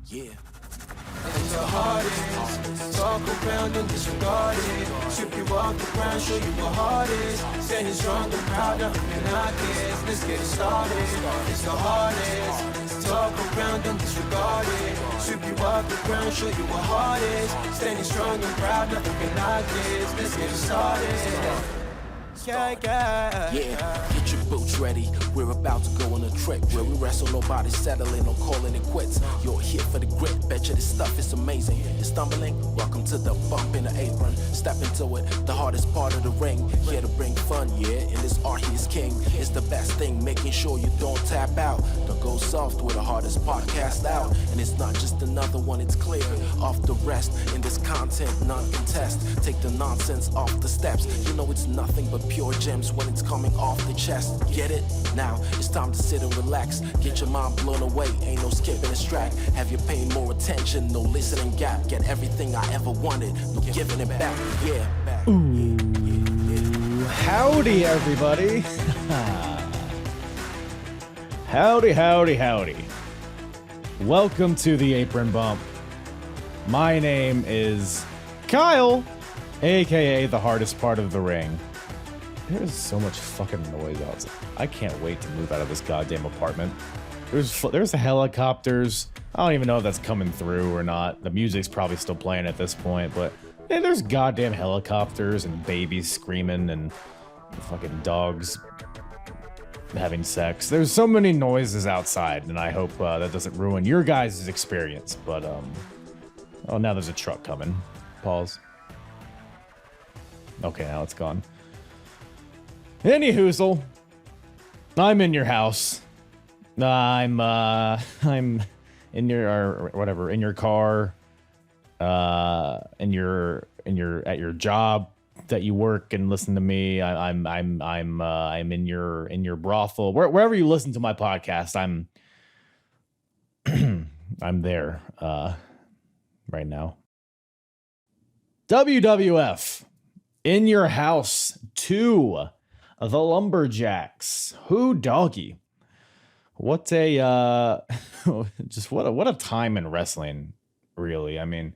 Yeah. And the hardest, talk around and disregard it. Strip you off the ground, show you what hard is. Standing strong and proud, nothing can knock it. Let's get it started. It's the hardest, talk around and disregard it. Strip you off the ground, show you what hard is. Standing strong and proud, nothing can knock it. Let's get it started. Yeah, get your boots ready. We're about to go on a trip where we wrestle, nobody settling or calling it quits. You're here for the grit, betcha this stuff is amazing. You're stumbling, welcome to the bump in the apron. Step into it, the hardest part of the ring. Here to bring fun, yeah, and this art he's king. It's the best thing, making sure you don't tap out. Don't go soft with the hardest podcast out. And it's not just another one, it's clear. Off the rest, in this content, none contest. Take the nonsense off the steps. You know it's nothing but pure gems when it's coming off the chest. Get it? Now it's time to sit and relax. Get your mind blown away, ain't no skipping this track. Have you paying more attention, no listening gap. Get everything I ever wanted, no giving it back. Yeah. Ooh, howdy everybody. Howdy. Welcome to the Apron Bump. My name is Kyle, aka the hardest part of the ring. There's so much fucking noise outside. I can't wait to move out of this goddamn apartment. There's helicopters. I don't even know if that's coming through or not. The music's probably still playing at this point, but yeah, there's goddamn helicopters and babies screaming and fucking dogs having sex. There's so many noises outside, and I hope that doesn't ruin your guys' experience. But oh, now there's a truck coming. Pause. Okay, now it's gone. Any hoozle, I'm in your house. I'm in your or whatever, in your car, at your job that you work and listen to me. I'm in your brothel, wherever you listen to my podcast. I'm there right now. WWF in your house 2. The Lumberjacks. Who doggy? What a just what a time in wrestling, really. I mean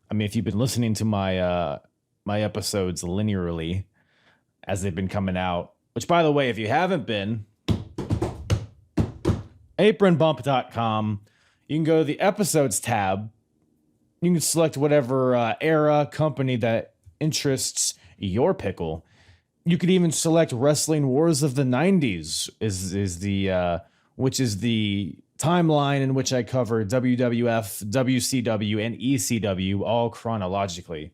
if you've been listening to my my episodes linearly as they've been coming out, which by the way, if you haven't been, apronbump.com, you can go to the episodes tab. You can select whatever era, company that interests your pickle. You could even select Wrestling Wars of the 90s which is the timeline in which I cover WWF, WCW, and ECW all chronologically.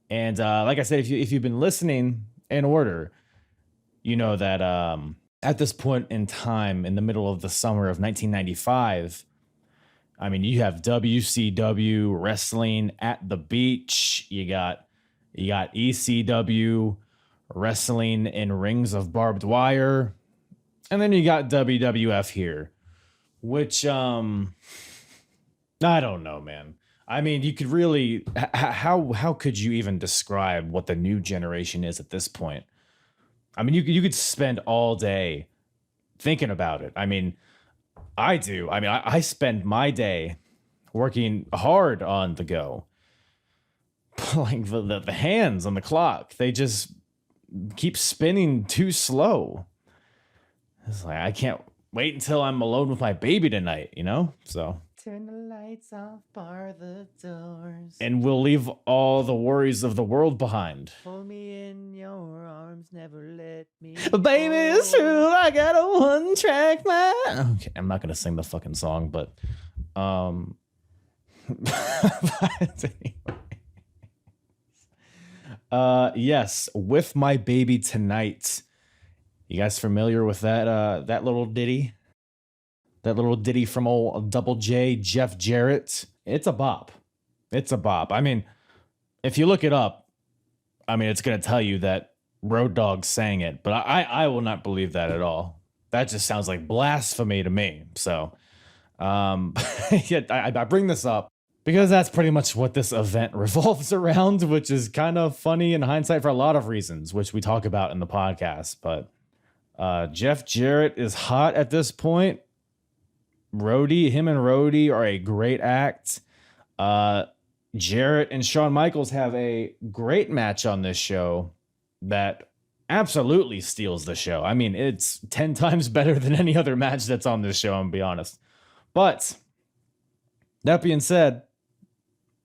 And like I said, if you've been listening in order, you know that at this point in time, in the middle of the summer of 1995, I mean, you have WCW wrestling at the beach. You got ECW wrestling in rings of barbed wire, and then you got WWF here, which I don't know, man. I mean, you could really how could you even describe what the new generation is at this point? I mean, you could spend all day thinking about it. I mean, I do. I mean, I spend my day working hard on the go, like the hands on the clock. They just keep spinning too slow. It's like, I can't wait until I'm alone with my baby tonight, you know? So turn the lights off, bar the doors, and we'll leave all the worries of the world behind. Hold me in your arms, never let me Baby, it's true, I got a one-track mind. Okay, I'm not gonna sing the fucking song, but yes, With My Baby Tonight. You guys familiar with that little ditty? That little ditty from old Double J, Jeff Jarrett. It's a bop. I mean, if you look it up, I mean, it's going to tell you that Road Dogg sang it, but I will not believe that at all. That just sounds like blasphemy to me. So, yeah, I bring this up because that's pretty much what this event revolves around, which is kind of funny in hindsight for a lot of reasons, which we talk about in the podcast. But Jeff Jarrett is hot at this point. Him and Rhodey are a great act. Jarrett and Shawn Michaels have a great match on this show that absolutely steals the show. I mean, it's 10 times better than any other match that's on this show, I'm gonna be honest. But that being said,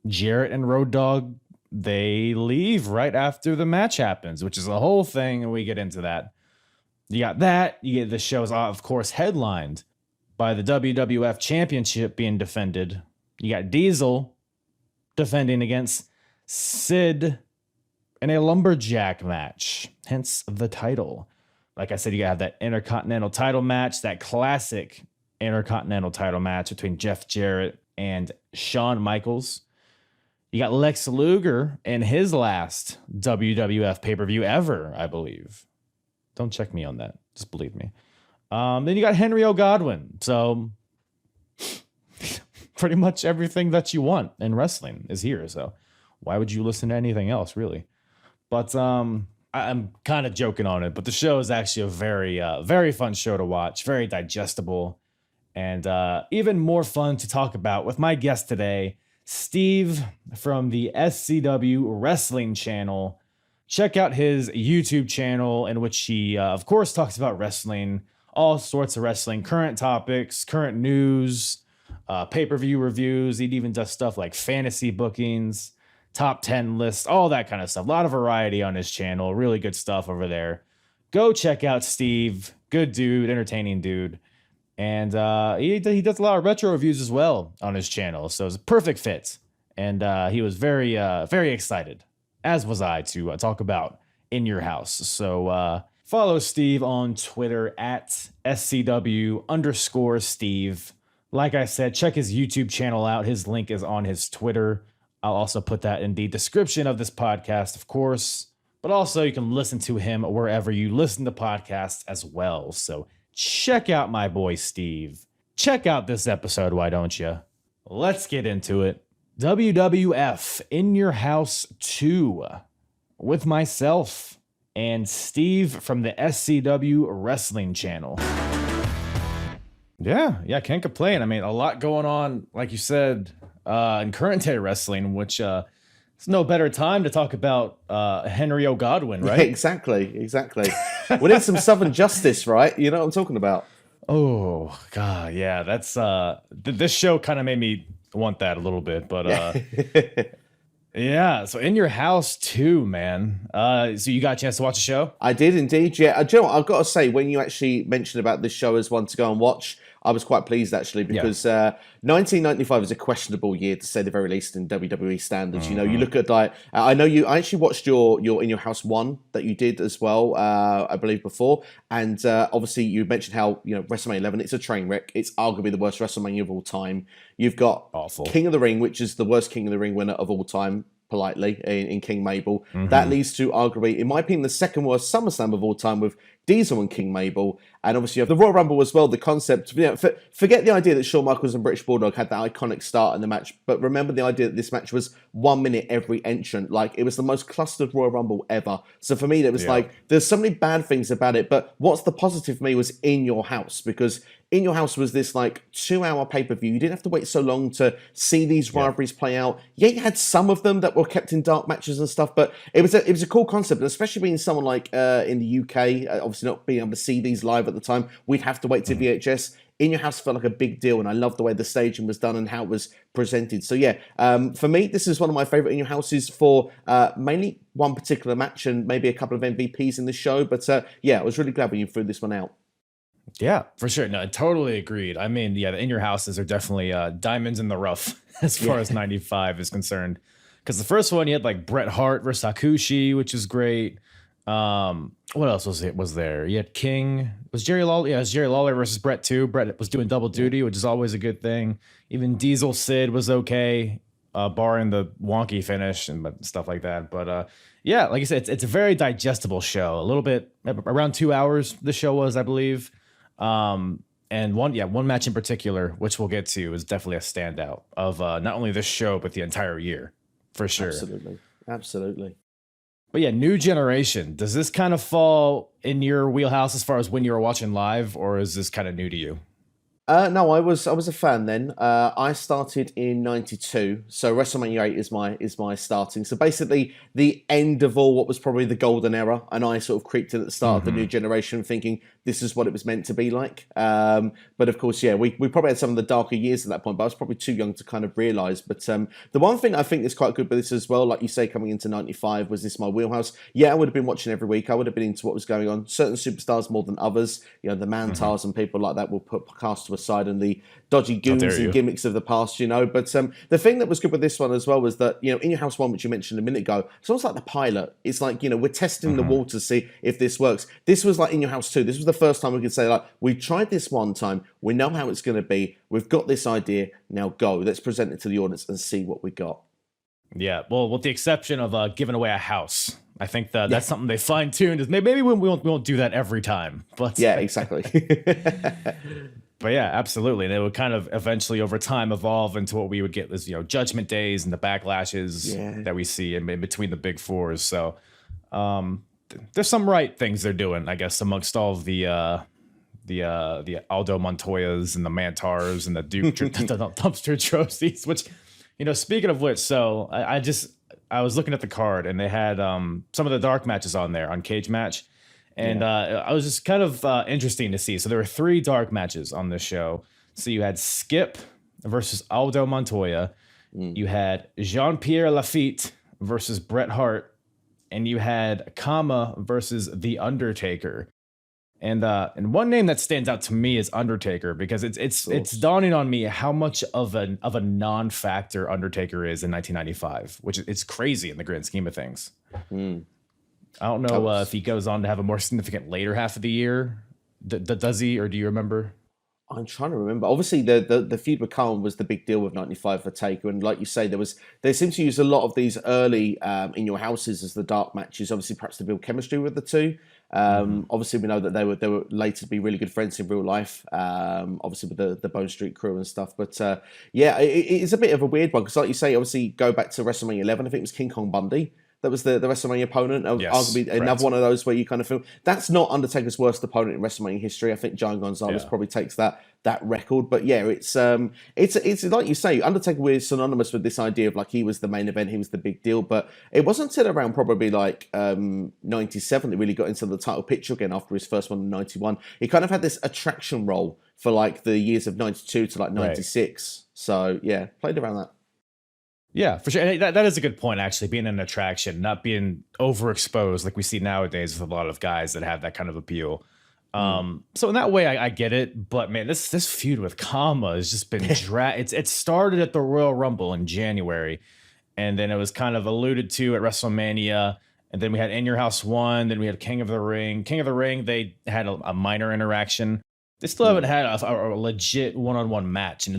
Jarrett and Road Dogg, they leave right after the match happens, which is a whole thing, and we get into that. You got that. You get the show's, of course, headlined by the WWF Championship being defended. You got Diesel defending against Sid in a Lumberjack match, hence the title. Like I said, you have that Intercontinental title match, that classic Intercontinental title match between Jeff Jarrett and Shawn Michaels. You got Lex Luger in his last WWF pay-per-view ever, I believe. Don't check me on that. Just believe me. Then you got Henry O. Godwin. So pretty much everything that you want in wrestling is here. So why would you listen to anything else, really? But I'm kind of joking on it. But the show is actually a very, very fun show to watch. Very digestible. And even more fun to talk about with my guest today, Steve from the SCW Wrestling Channel. Check out his YouTube channel, in which he, of course, talks about wrestling, all sorts of wrestling, current topics, current news, pay-per-view reviews. He even does stuff like fantasy bookings, top 10 lists, all that kind of stuff. A lot of variety on his channel. Really good stuff over there. Go check out Steve. Good dude, entertaining dude. And he does a lot of retro reviews as well on his channel. So it's a perfect fit. And he was very, very excited, as was I, to talk about In Your House. So follow Steve on Twitter at SCW_Steve. Like I said, check his YouTube channel out. His link is on his Twitter. I'll also put that in the description of this podcast, of course. But also you can listen to him wherever you listen to podcasts as well. So check out my boy Steve. Check out this episode, why don't you? Let's get into it. WWF In Your House 2 with myself and Steve from the SCW Wrestling Channel. Yeah, can't complain. I mean, a lot going on, like you said, in current day wrestling, which it's no better time to talk about Henry O. Godwin, right? Yeah, exactly. We need some Southern justice, right? You know what I'm talking about. Oh, God, yeah. That's this show kind of made me want that a little bit, but yeah. So In Your House 2, man. So you got a chance to watch the show? I did indeed, yeah. Do you know what? I've got to say, when you actually mentioned about this show as one to go and watch, I was quite pleased actually, because 1995 is a questionable year, to say the very least, in WWE standards. You know, you look at like I actually watched your In Your House 1 that you did as well, I believe before, and obviously you mentioned how, you know, WrestleMania 11, it's a train wreck. It's arguably the worst WrestleMania of all time. You've got awful King of the Ring, which is the worst King of the Ring winner of all time, politely, in King Mabel. That leads to arguably, in my opinion, the second worst SummerSlam of all time with Diesel and King Mabel. And obviously you have the Royal Rumble as well. The concept, you know, forget the idea that Shawn Michaels and British Bulldog had that iconic start in the match, but remember the idea that this match was 1 minute every entrant. Like, it was the most clustered Royal Rumble ever. So for me, it was like, there's so many bad things about it, but what's the positive for me was In Your House, because In Your House was this like 2-hour pay-per-view. You didn't have to wait so long to see these rivalries play out. Yeah, you had some of them that were kept in dark matches and stuff, but it was a cool concept, and especially being someone like in the UK, obviously not being able to see these live at the time, we'd have to wait to VHS. In Your House felt like a big deal, and I loved the way the staging was done and how it was presented. So yeah, for me, this is one of my favourite In Your Houses for mainly one particular match and maybe a couple of MVPs in the show. But yeah, I was really glad when you threw this one out. Yeah, for sure. No, I totally agreed. I mean, yeah, the In Your Houses are definitely diamonds in the rough as far as 95 is concerned. Because the first one, you had like Bret Hart versus Hakushi, which is great. What else was there? You had King. Was Jerry Lawler? Yeah, it was Jerry Lawler versus Bret too. Bret was doing double duty, which is always a good thing. Even Diesel Sid was okay, barring the wonky finish and stuff like that. But yeah, like I said, it's a very digestible show. A little bit around 2 hours. The show was, I believe. And one match in particular, which we'll get to, is definitely a standout of not only this show but the entire year, for sure. Absolutely. But yeah, New Generation. Does this kind of fall in your wheelhouse as far as when you were watching live, or is this kind of new to you? No, I was a fan then. I started in '92, so WrestleMania 8 is my starting. So basically, the end of all what was probably the golden era, and I sort of creeped in at the start of the new generation, thinking this is what it was meant to be like. But of course, yeah, we probably had some of the darker years at that point, but I was probably too young to kind of realise. But the one thing I think is quite good with this as well, like you say, coming into '95, was this my wheelhouse? Yeah, I would have been watching every week. I would have been into what was going on. Certain superstars more than others. You know, the Mantars and people like that will put cast to aside and the dodgy goons and gimmicks of the past, you know. But the thing that was good with this one as well was that, you know, In Your House 1, which you mentioned a minute ago, it's almost like the pilot. It's like, you know, we're testing the water to see if this works. This was like In Your House 2. This was the first time we could say, like, we tried this one time. We know how it's going to be. We've got this idea. Now go. Let's present it to the audience and see what we got. Yeah, well, with the exception of giving away a house. I think that's something they fine-tuned. Is maybe we won't do that every time. But yeah, exactly. But yeah, absolutely. And it would kind of eventually over time evolve into what we would get as, you know, Judgment Days and the backlashes that we see in between the big fours. So there's some right things they're doing, I guess, amongst all of the Aldo Montoyas and the Mantars and the Duke the dumpster trophies, which, you know, speaking of which, so I was looking at the card and they had some of the dark matches on there on Cage Match. And I was just kind of interesting to see. So there were 3 dark matches on this show. So you had Skip versus Aldo Montoya. You had Jean-Pierre Lafitte versus Bret Hart. And you had Kama versus The Undertaker. And one name that stands out to me is Undertaker, because it's dawning on me how much of a non-factor Undertaker is in 1995, which it's crazy in the grand scheme of things. I don't know if he goes on to have a more significant later half of the year. Does he, or do you remember? I'm trying to remember. Obviously, the feud with Khan was the big deal with '95 for Taker, and like you say, they seem to use a lot of these early In Your Houses as the dark matches. Obviously, perhaps to build chemistry with the two. Obviously, we know that they were later to be really good friends in real life. Obviously, with the Bone Street crew and stuff. But yeah, it's a bit of a weird one because, like you say, obviously go back to WrestleMania 11. I think it was King Kong Bundy. That was the WrestleMania opponent. Arguably another one of those where you kind of feel that's not Undertaker's worst opponent in WrestleMania history. I think Giant Gonzalez probably takes that record. But yeah, it's like you say, Undertaker was synonymous with this idea of like he was the main event, he was the big deal. But it wasn't until around probably like '97 that really got into the title picture again after his first one in '91. He kind of had this attraction role for like the years of '92 to like '96. So yeah, played around that. Yeah, for sure. And that is a good point, actually, being an attraction, not being overexposed like we see nowadays with a lot of guys that have that kind of appeal. So in that way, I get it. But man, this feud with Kama has just been it started at the Royal Rumble in January, and then it was kind of alluded to at WrestleMania. And then we had In Your House 1, then we had King of the Ring. King of the Ring, they had a minor interaction. They still haven't had a legit one-on-one match, and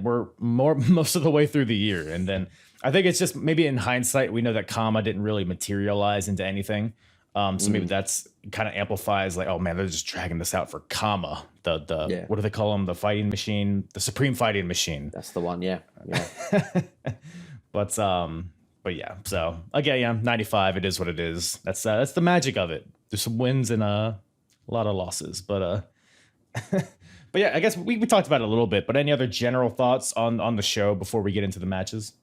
we're most of the way through the year. And then I think it's just maybe in hindsight, we know that Kama didn't really materialize into anything. So maybe that's kind of amplifies like, oh man, they're just dragging this out for Kama. The what do they call him? The fighting machine, the supreme fighting machine. That's the one, yeah. But yeah. So again, 95. It is what it is. That's the magic of it. There's some wins and a lot of losses, but yeah, I guess we talked about it a little bit, but any other general thoughts on the show before we get into the matches?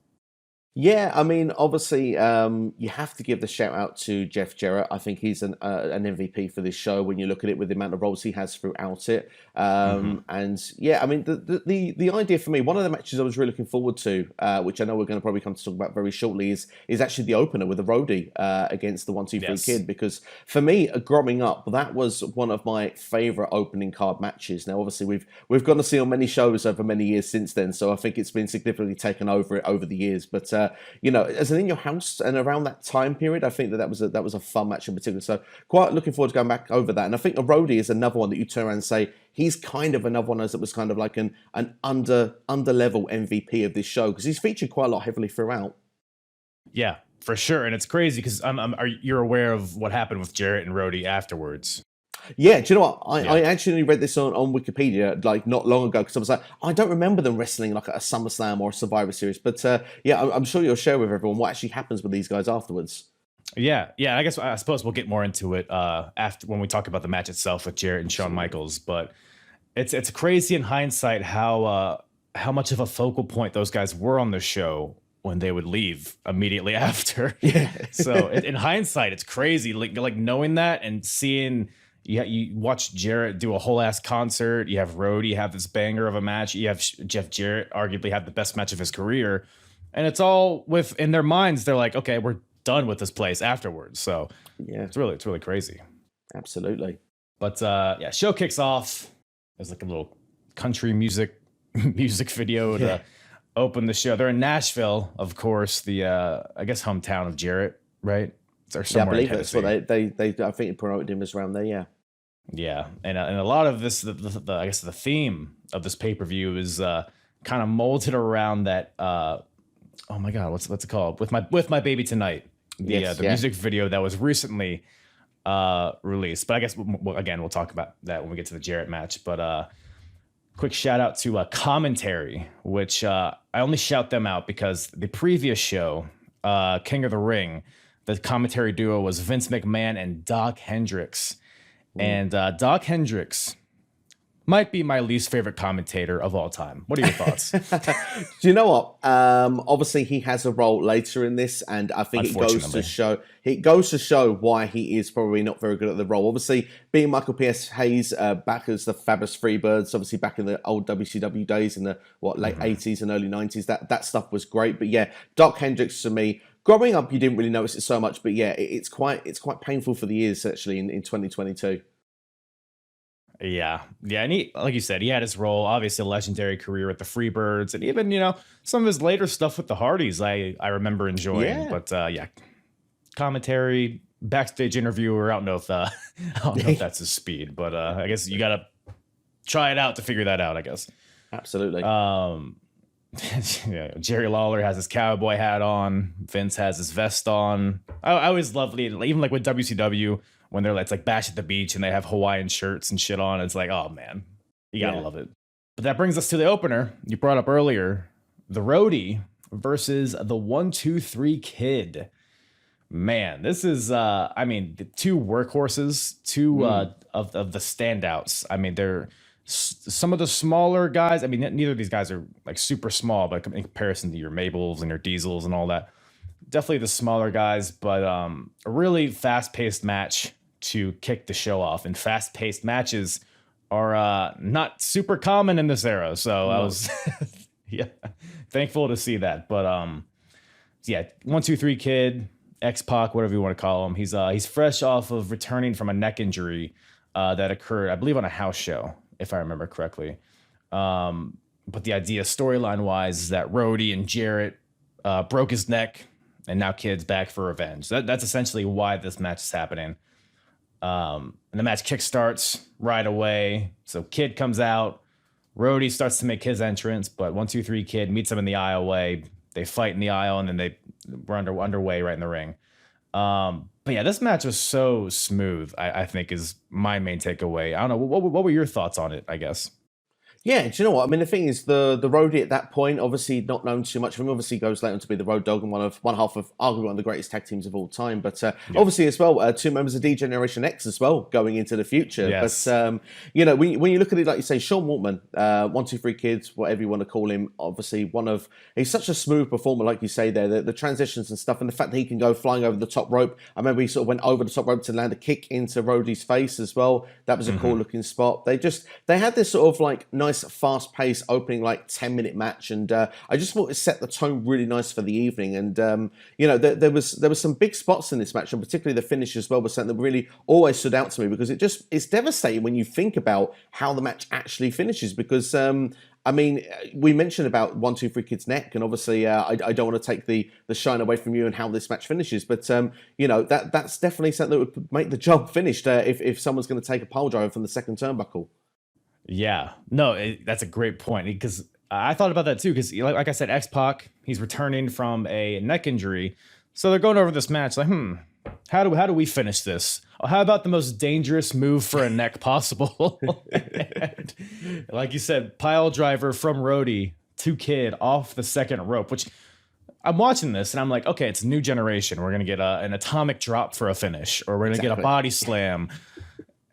Yeah, I mean, obviously, you have to give the shout out to Jeff Jarrett. I think he's an MVP for this show when you look at it with the amount of roles he has throughout it. And yeah, I mean, the idea for me, one of the matches I was really looking forward to, which I know we're going to probably come to talk about very shortly, is actually the opener with the Roadie against the 1-2-3 Kid. Because for me, growing up, that was one of my favorite opening card matches. Now, obviously, we've gone to see on many shows over many years since then, so I think it's been significantly taken over the years. But you know, as an In Your House and around that time period, I think that was a fun match in particular. So quite looking forward to going back over that. And I think a Roadie is another one that you turn around and say he's kind of another one that was kind of like an under level MVP of this show because he's featured quite a lot heavily throughout. Yeah, for sure. And it's crazy because you're aware of what happened with Jarrett and Roadie afterwards. Yeah, do you know what? I actually read this on Wikipedia like not long ago because I was like, I don't remember them wrestling like at a SummerSlam or a Survivor Series. But yeah, I'm sure you'll share with everyone what actually happens with these guys afterwards. Yeah. I suppose we'll get more into it after when we talk about the match itself with Jarrett and Shawn Michaels. But it's crazy in hindsight how much of a focal point those guys were on the show when they would leave immediately after. Yeah. So in hindsight, it's crazy. Like knowing that and seeing. You watch Jarrett do a whole ass concert. You have Rhodey have this banger of a match. You have Jeff Jarrett arguably have the best match of his career, and it's all in their minds. They're like, okay, we're done with this place afterwards. So Yeah, it's really crazy. absolutely. But yeah, show kicks off. There's like a little country music video to open the show. They're in Nashville, of course, the I guess hometown of Jarrett, right? Or Yeah, I somewhere in believe that's what Tennessee. they I think they promoted him as around there. Yeah. Yeah, and a lot of this, I guess the theme of this pay-per-view is kind of molded around that. Oh my God, what's it called? With my baby tonight, the music video that was recently released. But I guess we'll talk about that when we get to the Jarrett match. But quick shout out to Commentary, which I only shout them out because the previous show, King of the Ring, the commentary duo was Vince McMahon and Doc Hendricks. And Doc Hendricks might be my least favorite commentator of all time. What are your thoughts? Do you know what? Obviously, he has a role later in this, and I think it goes to show why he is probably not very good at the role. Obviously, being Michael P.S. Hayes back as the Fabulous Freebirds, obviously back in the old WCW days in the late 80s and early 90s, that stuff was great. But yeah, Doc Hendricks to me. Growing up, you didn't really notice it so much, but yeah, it's quite painful for the ears actually in 2022. Yeah, and he, like you said, he had his role, obviously a legendary career with the Freebirds, and even some of his later stuff with the Hardys, I remember enjoying. Yeah. But yeah, commentary, backstage interviewer. I don't know if that's his speed, but I guess you gotta try it out to figure that out. I guess. Absolutely. Yeah, Jerry Lawler has his cowboy hat on. Vince has his vest on. I always love even like with WCW when they're it's like Bash at the Beach and they have Hawaiian shirts and shit on. It's like, oh man, you gotta love it. But that brings us to the opener you brought up earlier, the Roadie versus the 1-2-3 Kid. Man, this is the two workhorses, two of the standouts. I mean, they're some of the smaller guys. I mean, neither of these guys are like super small, but in comparison to your Mabels and your Diesels and all that, definitely the smaller guys. But a really fast-paced match to kick the show off. And fast-paced matches are not super common in this era, so I was thankful to see that. But 1-2-3 Kid, X-Pac, whatever you want to call him, he's fresh off of returning from a neck injury that occurred, I believe, on a house show, if I remember correctly. But the idea, storyline wise, is that Rhodey and Jarrett broke his neck, and now Kid's back for revenge. That's essentially why this match is happening. And the match kickstarts right away. So Kid comes out, Rhodey starts to make his entrance, but 1-2-3 Kid meets him in the aisleway. They fight in the aisle, and then we're underway right in the ring. But yeah, this match was so smooth, I think is my main takeaway. I don't know, what were your thoughts on it, I guess? Yeah, do you know what? I mean, the thing is, the Roadie at that point, obviously not known too much of him, obviously goes later on to be the Road Dogg and one half of arguably one of the greatest tag teams of all time. But obviously as well, two members of D-Generation X as well going into the future. Yes. But, when you look at it, like you say, Sean Waltman, 1-2-3 Kids, whatever you want to call him, obviously he's such a smooth performer, like you say there, the transitions and stuff, and the fact that he can go flying over the top rope. I remember he sort of went over the top rope to land a kick into Rhodey's face as well. That was a cool looking spot. They had this sort of like nice fast-paced opening, like 10-minute match, and I just thought it set the tone really nice for the evening. And there was some big spots in this match, and particularly the finish as well was something that really always stood out to me, because it's devastating when you think about how the match actually finishes. Because we mentioned about 1-2-3 Kid's neck, and obviously I don't want to take the shine away from you and how this match finishes, but that's definitely something that would make the job finished if someone's going to take a pile driver from the second turnbuckle. Yeah, no, that's a great point, because I thought about that too, because like I said, X-Pac, he's returning from a neck injury, so they're going over this match like, how do we finish this? How about the most dangerous move for a neck possible? And, like you said, pile driver from Rhodey to Kid off the second rope, which I'm watching this and I'm like, okay, it's a new generation. We're going to get an atomic drop for a finish, or we're going to get a body slam.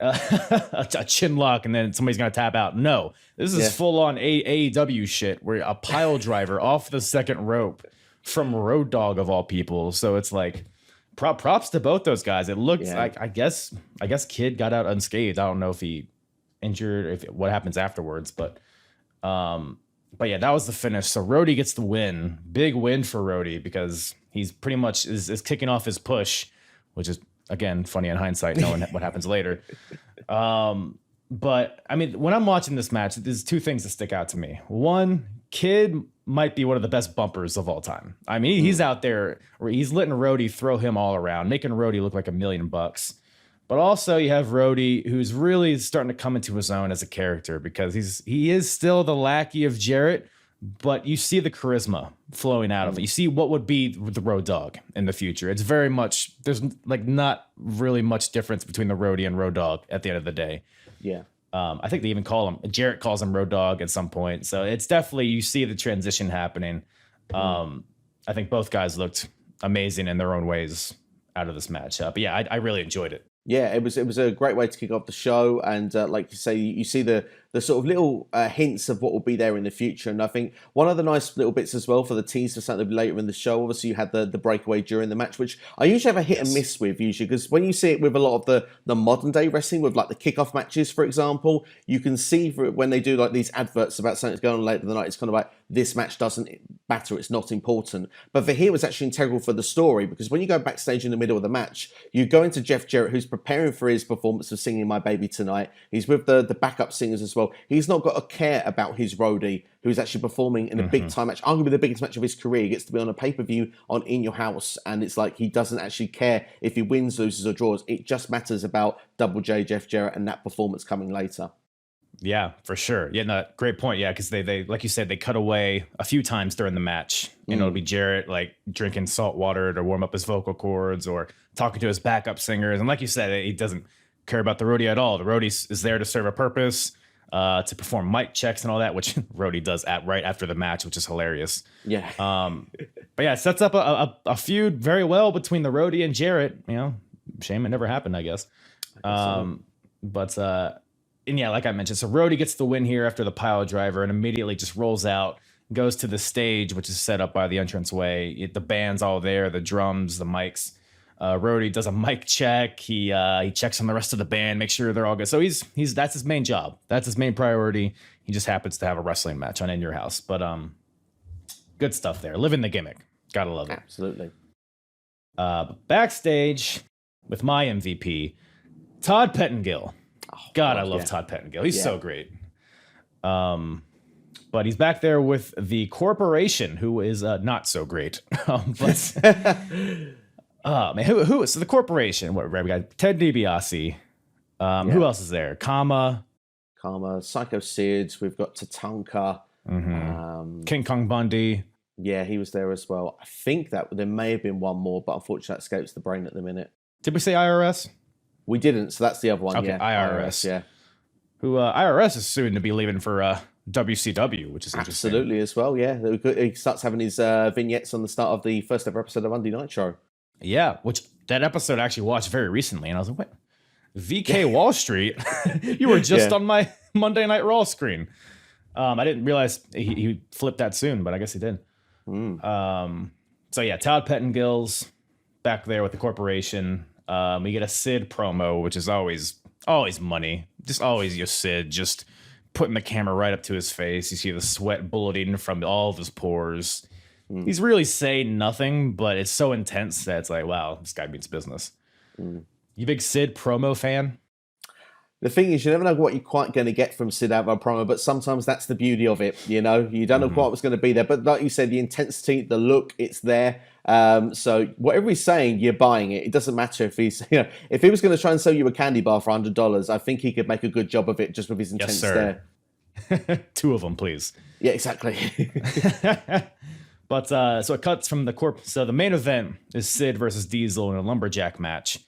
a chin lock and then somebody's gonna tap out. No, this is full on AEW shit where a pile driver off the second rope from Road Dogg of all people. So it's like props to both those guys. It looked like I guess Kid got out unscathed. I don't know if he injured, what happens afterwards, but yeah, that was the finish. So Rhodey gets the win. Big win for Rhodey because he's pretty much is kicking off his push, which is again funny in hindsight, knowing what happens later. But I mean, when I'm watching this match, there's two things that stick out to me. One, Kid might be one of the best bumpers of all time. I mean, he's out there where he's letting Rhodey throw him all around, making Rhodey look like $1 million. But also you have Rhodey, who's really starting to come into his own as a character because he is still the lackey of Jarrett, but you see the charisma flowing out of it. You see what would be the Road Dogg in the future. It's very much, there's like not really much difference between the Rhodey and Road Dogg at the end of the day. Yeah. I think they even call him, Jarrett calls him Road Dogg at some point. So it's definitely, you see the transition happening. I think both guys looked amazing in their own ways out of this match. But yeah, I really enjoyed it. Yeah, it was a great way to kick off the show, and like you say, you see the sort of little hints of what will be there in the future. And I think one of the nice little bits as well for the tease for something later in the show, obviously you had the breakaway during the match, which I usually have a hit and miss with usually, because when you see it with a lot of the modern day wrestling, with like the kickoff matches, for example, you can see when they do like these adverts about something that's going on later in the night, it's kind of like, this match doesn't matter, it's not important. But for here, it was actually integral for the story, because when you go backstage in the middle of the match, you go into Jeff Jarrett, who's preparing for his performance of Singing My Baby Tonight. He's with the backup singers as well. He's not got to care about his roadie, who's actually performing in a big time match, arguably the biggest match of his career. He gets to be on a pay-per-view on In Your House, and it's like he doesn't actually care if he wins, loses, or draws. It just matters about Double J, Jeff Jarrett, and that performance coming later. Yeah, for sure. Yeah, no, great point. Yeah, because they like you said, they cut away a few times during the match. And it'll be Jarrett like drinking salt water to warm up his vocal cords or talking to his backup singers. And like you said, he doesn't care about the roadie at all. The roadie is there to serve a purpose, to perform mic checks and all that, which roadie does right after the match, which is hilarious. Yeah. But yeah, it sets up a feud very well between the roadie and Jarrett. You know, shame it never happened, I guess. And yeah, like I mentioned, so Rhodey gets the win here after the pile driver and immediately just rolls out, goes to the stage, which is set up by the entranceway. The band's all there, the drums, the mics. Rhodey does a mic check. He checks on the rest of the band, make sure they're all good. So that's his main job. That's his main priority. He just happens to have a wrestling match on In Your House. But good stuff there. Living the gimmick. Gotta love it. Absolutely. Backstage with my MVP, Todd Pettengill. God, I love Todd Pettengill. He's so great. But he's back there with the corporation, who is not so great. Man, who is so the corporation? What we got? Ted DiBiase. Who else is there? Kama, Psycho Sid. We've got Tatanka. King Kong Bundy. Yeah, he was there as well. I think that there may have been one more, but unfortunately that escapes the brain at the minute. Did we say IRS? We didn't, so that's the other one. Okay, yeah. IRS. Yeah. Who IRS is soon to be leaving for WCW, which is interesting. Absolutely as well, yeah. He starts having his vignettes on the start of the first ever episode of Monday Night Show. Yeah, which that episode I actually watched very recently, and I was like, what? VK Wall Street? You were just on my Monday Night Raw screen. I didn't realize he flipped that soon, but I guess he did. So yeah, Todd Pettengill's back there with the corporation. We get a Sid promo, which is always money. Just always your Sid, just putting the camera right up to his face. You see the sweat bulleting from all of his pores. He's really saying nothing, but it's so intense that it's like, wow, this guy means business. You big Sid promo fan? The thing is, you never know what you're quite going to get from Sid out of a promo, but sometimes that's the beauty of it. You know, you don't know quite what's going to be there. But like you said, the intensity, the look, it's there. So whatever he's saying, you're buying it. It doesn't matter if he's, if he was going to try and sell you a candy bar for $100, I think he could make a good job of it just with his intense there. 2 of them, please. Yeah, exactly. But so it cuts from the So the main event is Sid versus Diesel in a Lumberjack match.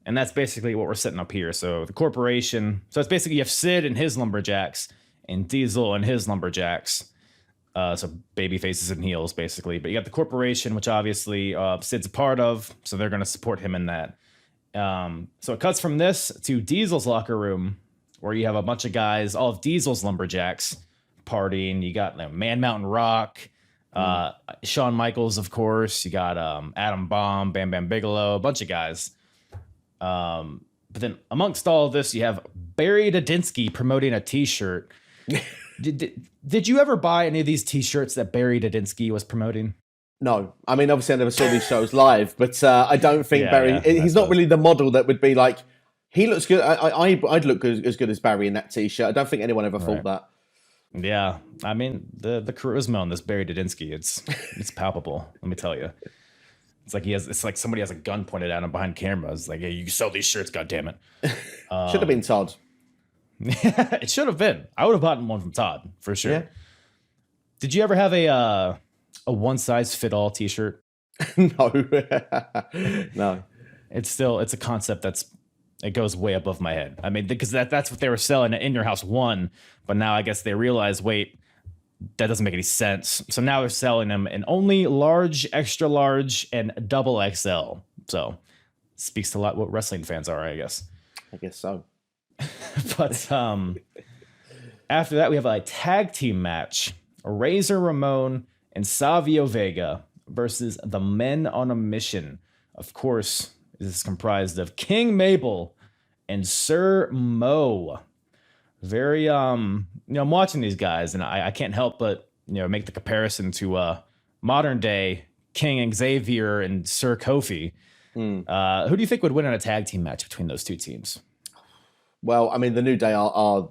And that's basically what we're setting up here. So the corporation. So it's basically you have Sid and his Lumberjacks and Diesel and his Lumberjacks. So baby faces and heels, basically. But you got the corporation, which obviously Sid's a part of. So they're going to support him in that. So it cuts from this to Diesel's locker room, where you have a bunch of guys, all of Diesel's Lumberjacks, partying. You got Man Mountain Rock, Shawn Michaels, of course. You got Adam Bomb, Bam Bam Bigelow, a bunch of guys. But then amongst all of this, you have Barry Dodinsky promoting a T-shirt. Did you ever buy any of these T-shirts that Barry Dodinsky was promoting? No, I mean, obviously I never saw these shows live, but I don't think Barry, he's not really the model that would be like, he looks good. I'd look as good as Barry in that T-shirt. I don't think anyone ever thought that. Yeah, I mean, the charisma on this Barry Dodinsky, it's palpable, let me tell you. It's like somebody has a gun pointed at him behind camera. It's like, hey, you can sell these shirts, goddammit. Should have been Todd. Yeah, it should have been. I would have bought one from Todd, for sure. Yeah. Did you ever have a one-size-fit-all T-shirt? No. No. It's a concept it goes way above my head. I mean, because that's what they were selling at In Your House 1, but now I guess they realize, wait, that doesn't make any sense. So now they're selling them in only large, extra large, and double XL. So speaks to a lot what wrestling fans are, I guess. I guess so. But after that, we have a tag team match. Razor Ramon and Savio Vega versus the Men on a Mission. Of course, this is comprised of King Mabel and Sir Mo. Very, I'm watching these guys, and I can't help but, make the comparison to modern day King Xavier and Sir Kofi. Who do you think would win in a tag team match between those two teams? Well, I mean, the New Day are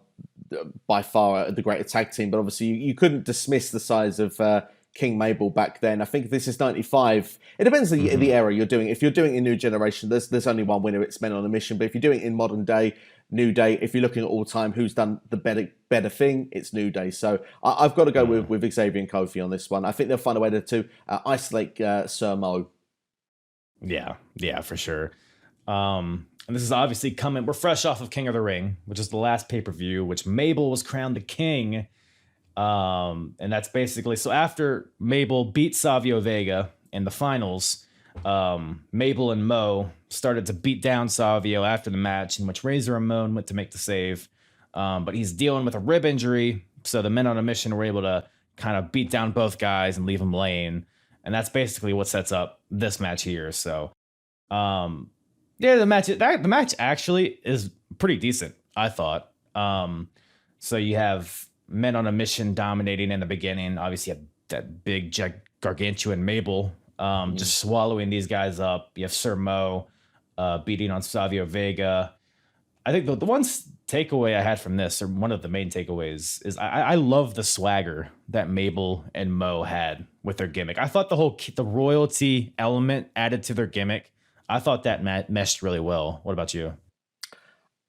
by far the greater tag team, but obviously you couldn't dismiss the size of King Mabel back then. I think if this is 95, it depends on the era you're doing. If you're doing in New Generation, there's only one winner, it's Men on a Mission. But if you're doing it in modern day, New Day, if you're looking at all time, who's done the better thing, it's New Day. So I've got to go with Xavier and Kofi on this one. I think they'll find a way to isolate Sir Mo. Yeah, for sure. And this is obviously coming. We're fresh off of King of the Ring, which is the last pay-per-view, which Mabel was crowned the king. And that's basically, so after Mabel beat Savio Vega in the finals, Mabel and Mo started to beat down Savio after the match, in which Razor Ramon went to make the save. But he's dealing with a rib injury, so the Men on a Mission were able to kind of beat down both guys and leave them laying. And that's basically what sets up this match here. So, the match actually is pretty decent, I thought. So you have Men on a Mission dominating in the beginning. Obviously, you have that big gargantuan Mabel just swallowing these guys up. You have Sir Mo beating on Savio Vega. I think the one takeaway I had from this, or one of the main takeaways, is I love the swagger that Mabel and Mo had with their gimmick. I thought the royalty element added to their gimmick, I thought that meshed really well. What about you?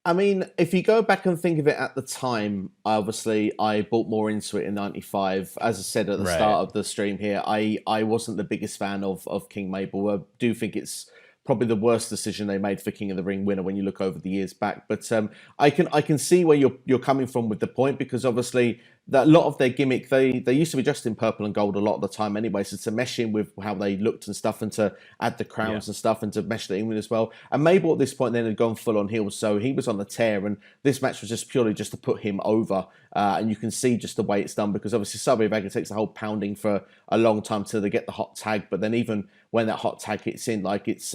I mean, if you go back and think of it at the time, obviously I bought more into it in 95. As I said at the start of the stream here, I wasn't the biggest fan of King Mabel. I do think it's probably the worst decision they made for King of the Ring winner when you look over the years back. But I can see where you're coming from with the point, because obviously that a lot of their gimmick, they used to be dressed in purple and gold a lot of the time anyway, so to mesh in with how they looked and stuff, and to add the crowns and stuff, and to mesh the England as well. And Mabel at this point then had gone full on heel, so he was on the tear, and this match was just purely just to put him over. And you can see just the way it's done, because obviously Savio Vega takes the whole pounding for a long time till they get the hot tag, but then even when that hot tag hits in, like it's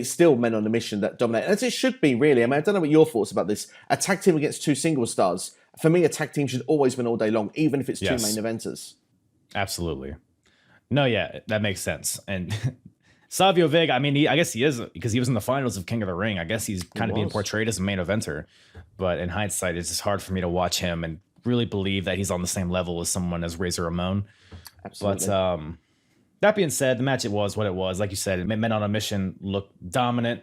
still Men on a Mission that dominate, as it should be, really. I mean, I don't know what your thoughts about this. A tag team against two single stars. For me, a tag team should always win all day long, even if it's two main eventers. Absolutely. No, yeah, that makes sense. And Savio Vega, I mean, I guess he is, because he was in the finals of King of the Ring. I guess he's kind of being portrayed as a main eventer. But in hindsight, it's just hard for me to watch him and really believe that he's on the same level as someone as Razor Ramon. Absolutely. But that being said, the match, it was what it was. Like you said, Men on a Mission looked dominant.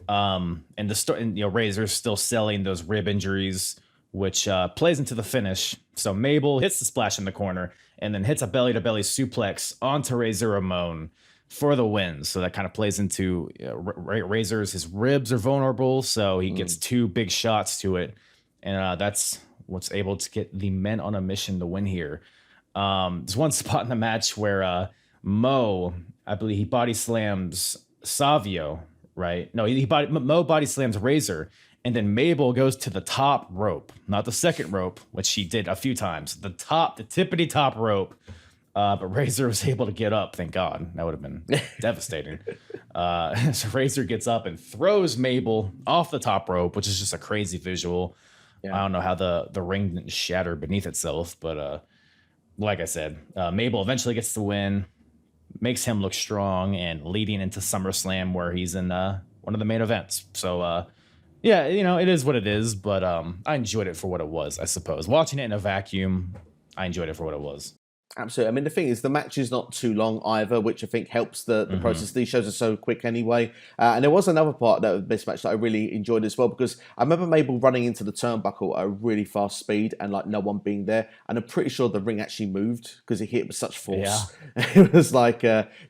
And Razor's still selling those rib injuries, which plays into the finish. So Mabel hits the splash in the corner and then hits a belly-to-belly suplex onto Razor Ramon for the win. So that kind of plays into Razor's, his ribs are vulnerable, so he gets two big shots to it. And that's what's able to get the Men on a Mission to win here. There's one spot in the match where Mo, I believe he body slams Savio right? No, Mo body slams Razor, and then Mabel goes to the top rope, not the second rope, which she did a few times. The tippity top rope. But Razor was able to get up. Thank God. That would have been devastating. So Razor gets up and throws Mabel off the top rope, which is just a crazy visual. Yeah. I don't know how the ring didn't shatter beneath itself, but like I said, Mabel eventually gets the win, makes him look strong, and leading into SummerSlam where he's in one of the main events. So yeah, it is what it is, but I enjoyed it for what it was, I suppose. Watching it in a vacuum, I enjoyed it for what it was. Absolutely. I mean, the thing is, the match is not too long either, which I think helps the process. These shows are so quick anyway. And there was another part of this match that I really enjoyed as well, because I remember Mabel running into the turnbuckle at a really fast speed and like no one being there. And I'm pretty sure the ring actually moved because it hit with such force. Yeah. It was like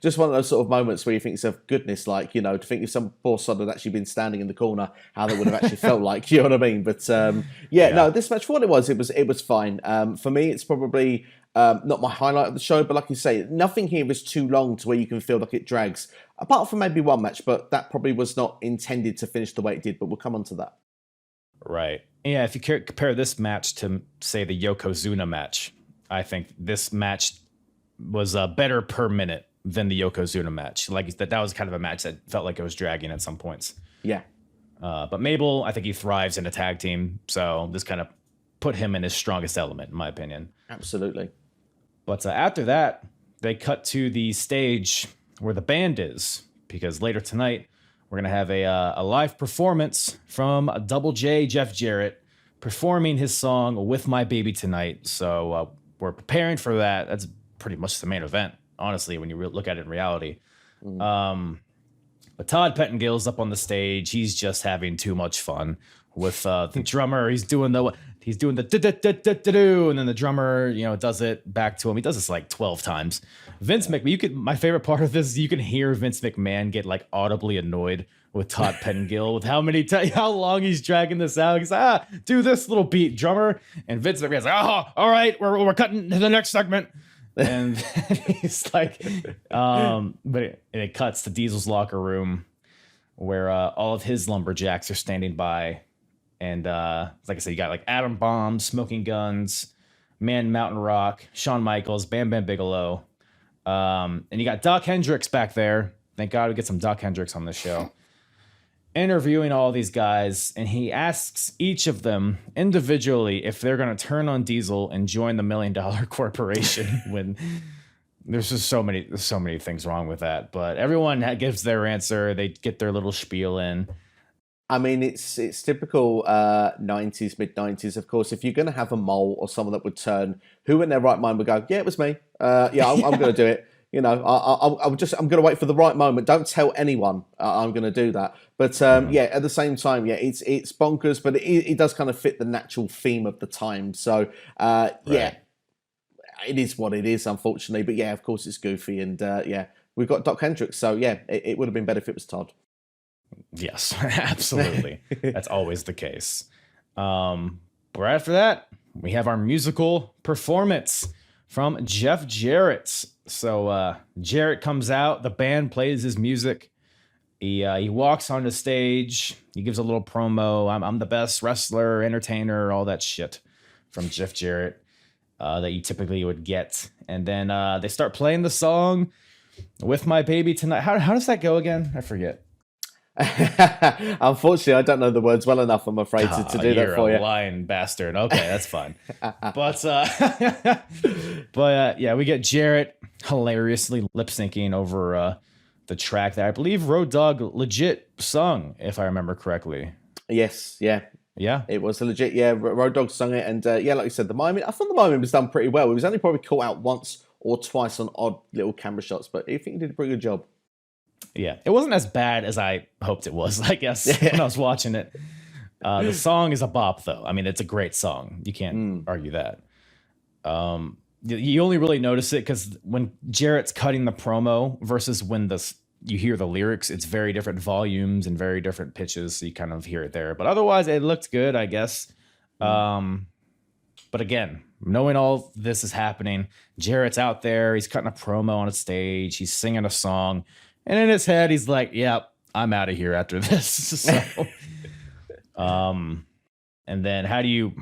just one of those sort of moments where you think to yourself, goodness, like, to think if some poor sod had actually been standing in the corner, how that would have actually felt like, you know what I mean? But no, this match, for what it was fine. For me, it's probably... not my highlight of the show, but like you say, nothing here is too long to where you can feel like it drags. Apart from maybe one match, but that probably was not intended to finish the way it did, but we'll come on to that. Right. Yeah, if you compare this match to, say, the Yokozuna match, I think this match was better per minute than the Yokozuna match. Like that was kind of a match that felt like it was dragging at some points. Yeah. But Mabel, I think he thrives in a tag team, so this kind of put him in his strongest element, in my opinion. Absolutely. But after that, they cut to the stage where the band is, because later tonight, we're going to have a live performance from Double J, Jeff Jarrett, performing his song With My Baby Tonight. So we're preparing for that. That's pretty much the main event, honestly, when you look at it in reality. But Todd Pettingill's up on the stage. He's just having too much fun with the drummer. He's doing the do, and then the drummer, does it back to him. He does this like 12 times. Vince McMahon, my favorite part of this is you can hear Vince McMahon get like audibly annoyed with Todd Pettingill with how long he's dragging this out. He's like, do this little beat, drummer. And Vince McMahon's like, all right, we're cutting to the next segment. And he's like, but it cuts to Diesel's locker room where all of his lumberjacks are standing by. And like I said, you got like Atom Bomb, Smoking Guns, Man Mountain Rock, Shawn Michaels, Bam Bam Bigelow. And you got Doc Hendricks back there. Thank God we get some Doc Hendricks on this show. Interviewing all these guys. And he asks each of them individually if they're going to turn on Diesel and join the $1 Million Corporation when there's just so many things wrong with that. But everyone gives their answer. They get their little spiel in. I mean, it's typical 90s, mid-90s. Of course, if you're going to have a mole or someone that would turn, who in their right mind would go, yeah, it was me. I'm going to do it. I'm going to wait for the right moment. Don't tell anyone I'm going to do that. But at the same time, it's bonkers, but it does kind of fit the natural theme of the time. So, right. It is what it is, unfortunately. But of course, it's goofy. And we've got Doc Hendricks. So, it would have been better if it was Todd. Yes, absolutely. That's always the case. But right after that, we have our musical performance from Jeff Jarrett. So Jarrett comes out, the band plays his music. He walks on the stage, he gives a little promo. I'm the best wrestler, entertainer, all that shit from Jeff Jarrett that you typically would get. And then they start playing the song With My Baby Tonight. How does that go again? I forget. Unfortunately, I don't know the words well enough, I'm afraid, to do that for you. You're a lying bastard. Okay, that's fine. But we get Jarrett hilariously lip syncing over the track that I believe Road Dogg legit sung, if I remember correctly. Yes, yeah. It was legit. Road Dogg sung it, and like you said, the miming. I thought the miming was done pretty well. It was only probably caught out once or twice on odd little camera shots, but I think he did a pretty good job. Yeah, it wasn't as bad as I hoped it was, I guess, when I was watching it. The song is a bop, though. I mean, it's a great song. You can't argue that. You only really notice it because when Jarrett's cutting the promo versus when you hear the lyrics, it's very different volumes and very different pitches, so you kind of hear it there. But otherwise, it looked good, I guess. But again, knowing all this is happening, Jarrett's out there. He's cutting a promo on a stage. He's singing a song. And in his head, he's like, I'm out of here after this. So, and then how do you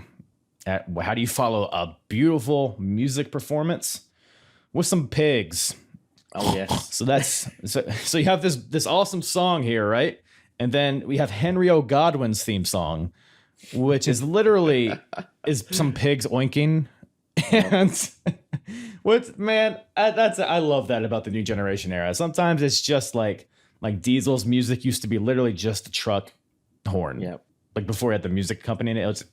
follow a beautiful music performance with some pigs? Oh yes. So you have this awesome song here, right? And then we have Henry O. Godwin's theme song, which is literally is some pigs oinking. And I love that about the new generation era. Sometimes it's just like Diesel's music used to be literally just a truck horn. Yep. Like before he had the music company and it was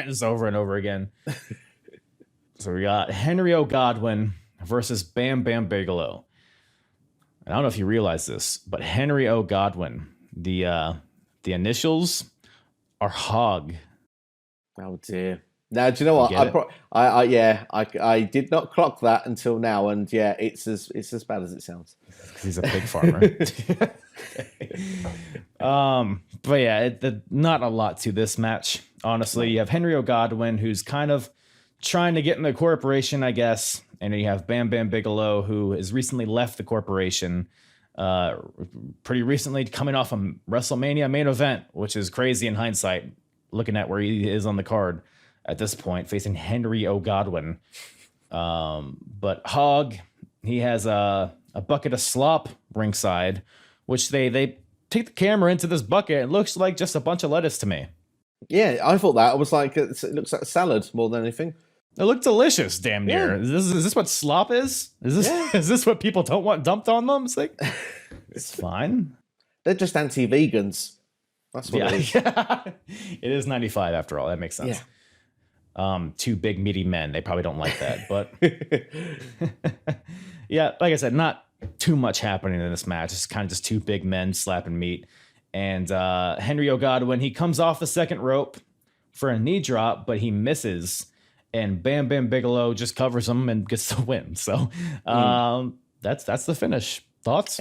just over and over again. So we got Henry O. Godwin versus Bam Bam Bigelow. And I don't know if you realize this, but Henry O. Godwin, the initials are Hog. Oh dear. Now, do you know what? I did not clock that until now, and yeah, it's as bad as it sounds. Because he's a pig farmer. But yeah, not a lot to this match. Honestly, you have Henry O. Godwin, who's kind of trying to get in the corporation, I guess, and then you have Bam Bam Bigelow, who has recently left the corporation. Pretty recently, coming off a WrestleMania main event, which is crazy in hindsight, looking at where he is on the card at this point, facing Henry O. Godwin. But Hog, he has a bucket of slop ringside, which they take the camera into this bucket. It looks like just a bunch of lettuce to me. Yeah, I thought that. I was like, it looks like a salad more than anything. It looked delicious, damn near. Yeah. Is this what slop is? Is this what people don't want dumped on them? It's like, it's fine. They're just anti-vegans. That's what it is. Yeah. It is 95 after all. That makes sense. Yeah. Two big meaty men. They probably don't like that, but yeah, like I said, not too much happening in this match. It's kind of just two big men slapping meat. And Henry O. Godwin, he comes off the second rope for a knee drop, but he misses. And Bam Bam Bigelow just covers him and gets the win. So that's the finish. Thoughts?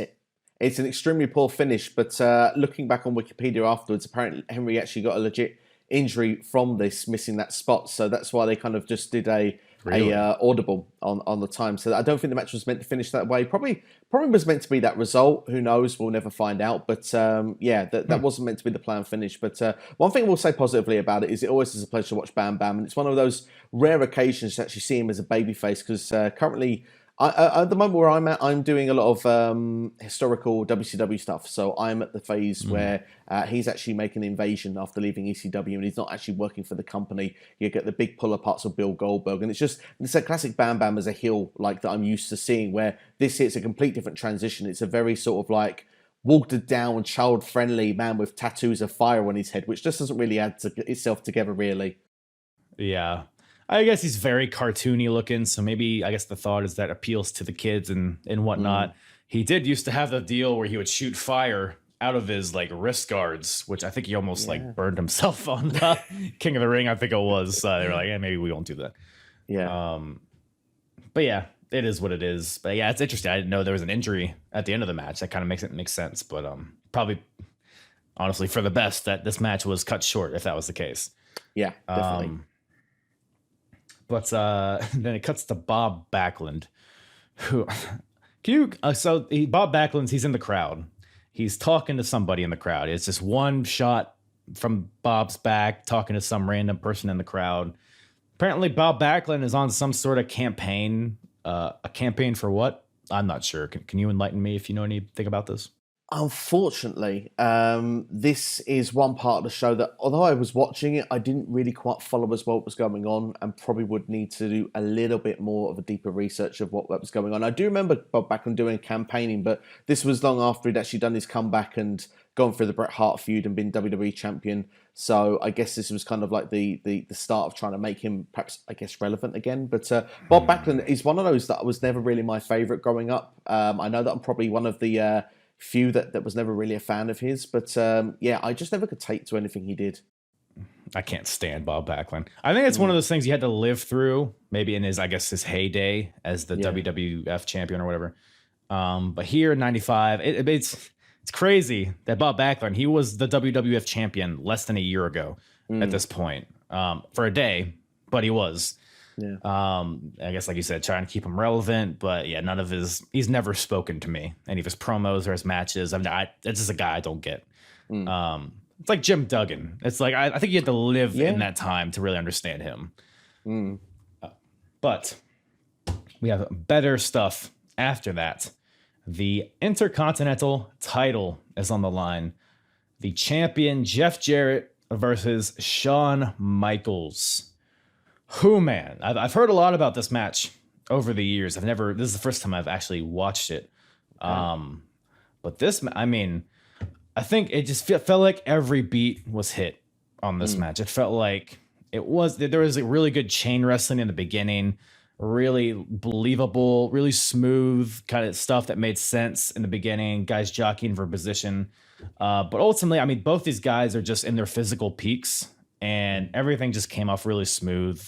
It's an extremely poor finish, but looking back on Wikipedia afterwards, apparently Henry actually got a legit injury from this, missing that spot. So that's why they kind of just did a audible on the time. So I don't think the match was meant to finish that way. Probably was meant to be that result. Who knows? We'll never find out. But that wasn't meant to be the planned finish. But one thing we'll say positively about it is it always is a pleasure to watch Bam Bam. And it's one of those rare occasions to actually see him as a babyface, because currently, at the moment where I'm at, I'm doing a lot of historical WCW stuff. So I'm at the phase where he's actually making an invasion after leaving ECW, and he's not actually working for the company. You get the big pull aparts of Bill Goldberg, and it's a classic Bam Bam as a heel, like that I'm used to seeing. Where this hits a complete different transition. It's a very sort of like watered down, child friendly man with tattoos of fire on his head, which just doesn't really add itself together, really. Yeah. I guess he's very cartoony looking, so maybe I guess the thought is that appeals to the kids and whatnot. He did used to have the deal where he would shoot fire out of his like wrist guards, which I think he almost like burned himself on King of the Ring. I think it was. They were like, yeah, maybe we won't do that. Yeah. But yeah, it is what it is. But yeah, it's interesting. I didn't know there was an injury at the end of the match. That kind of makes it make sense. But probably, honestly, for the best that this match was cut short if that was the case. Yeah, definitely. But then it cuts to Bob Backlund, who Bob Backlund's, he's in the crowd. He's talking to somebody in the crowd. It's just one shot from Bob's back, talking to some random person in the crowd. Apparently, Bob Backlund is on some sort of campaign. A campaign for what? I'm not sure. Can you enlighten me if you know anything about this? Unfortunately, this is one part of the show that, although I was watching it, I didn't really quite follow as well what was going on, and probably would need to do a little bit more of a deeper research of what was going on. I do remember Bob Backlund doing campaigning, but this was long after he'd actually done his comeback and gone through the Bret Hart feud and been WWE champion. So I guess this was kind of like the start of trying to make him perhaps, I guess, relevant again. But Bob Backlund is one of those that was never really my favorite growing up. I know that I'm probably one of the few that was never really a fan of his, but I just never could take to anything he did. I can't stand Bob Backlund. I think it's one of those things you had to live through, maybe in his heyday as the WWF champion or whatever. But here in '95, it's crazy that Bob Backlund, he was the WWF champion less than a year ago at this point, for a day, but he was. Yeah. I guess, like you said, trying to keep him relevant, but yeah, he's never spoken to me. Any of his promos or his matches. It's just a guy I don't get. It's like Jim Duggan. It's like, I think you had to live in that time to really understand him. But we have better stuff after that. The Intercontinental title is on the line. The champion, Jeff Jarrett, versus Shawn Michaels. Who, man? I've heard a lot about this match over the years. This is the first time I've actually watched it. But this, I mean, I think it just felt like every beat was hit on this match. It felt like there was a really good chain wrestling in the beginning, really believable, really smooth kind of stuff that made sense in the beginning, guys jockeying for position. But ultimately, I mean, both these guys are just in their physical peaks, and everything just came off really smooth.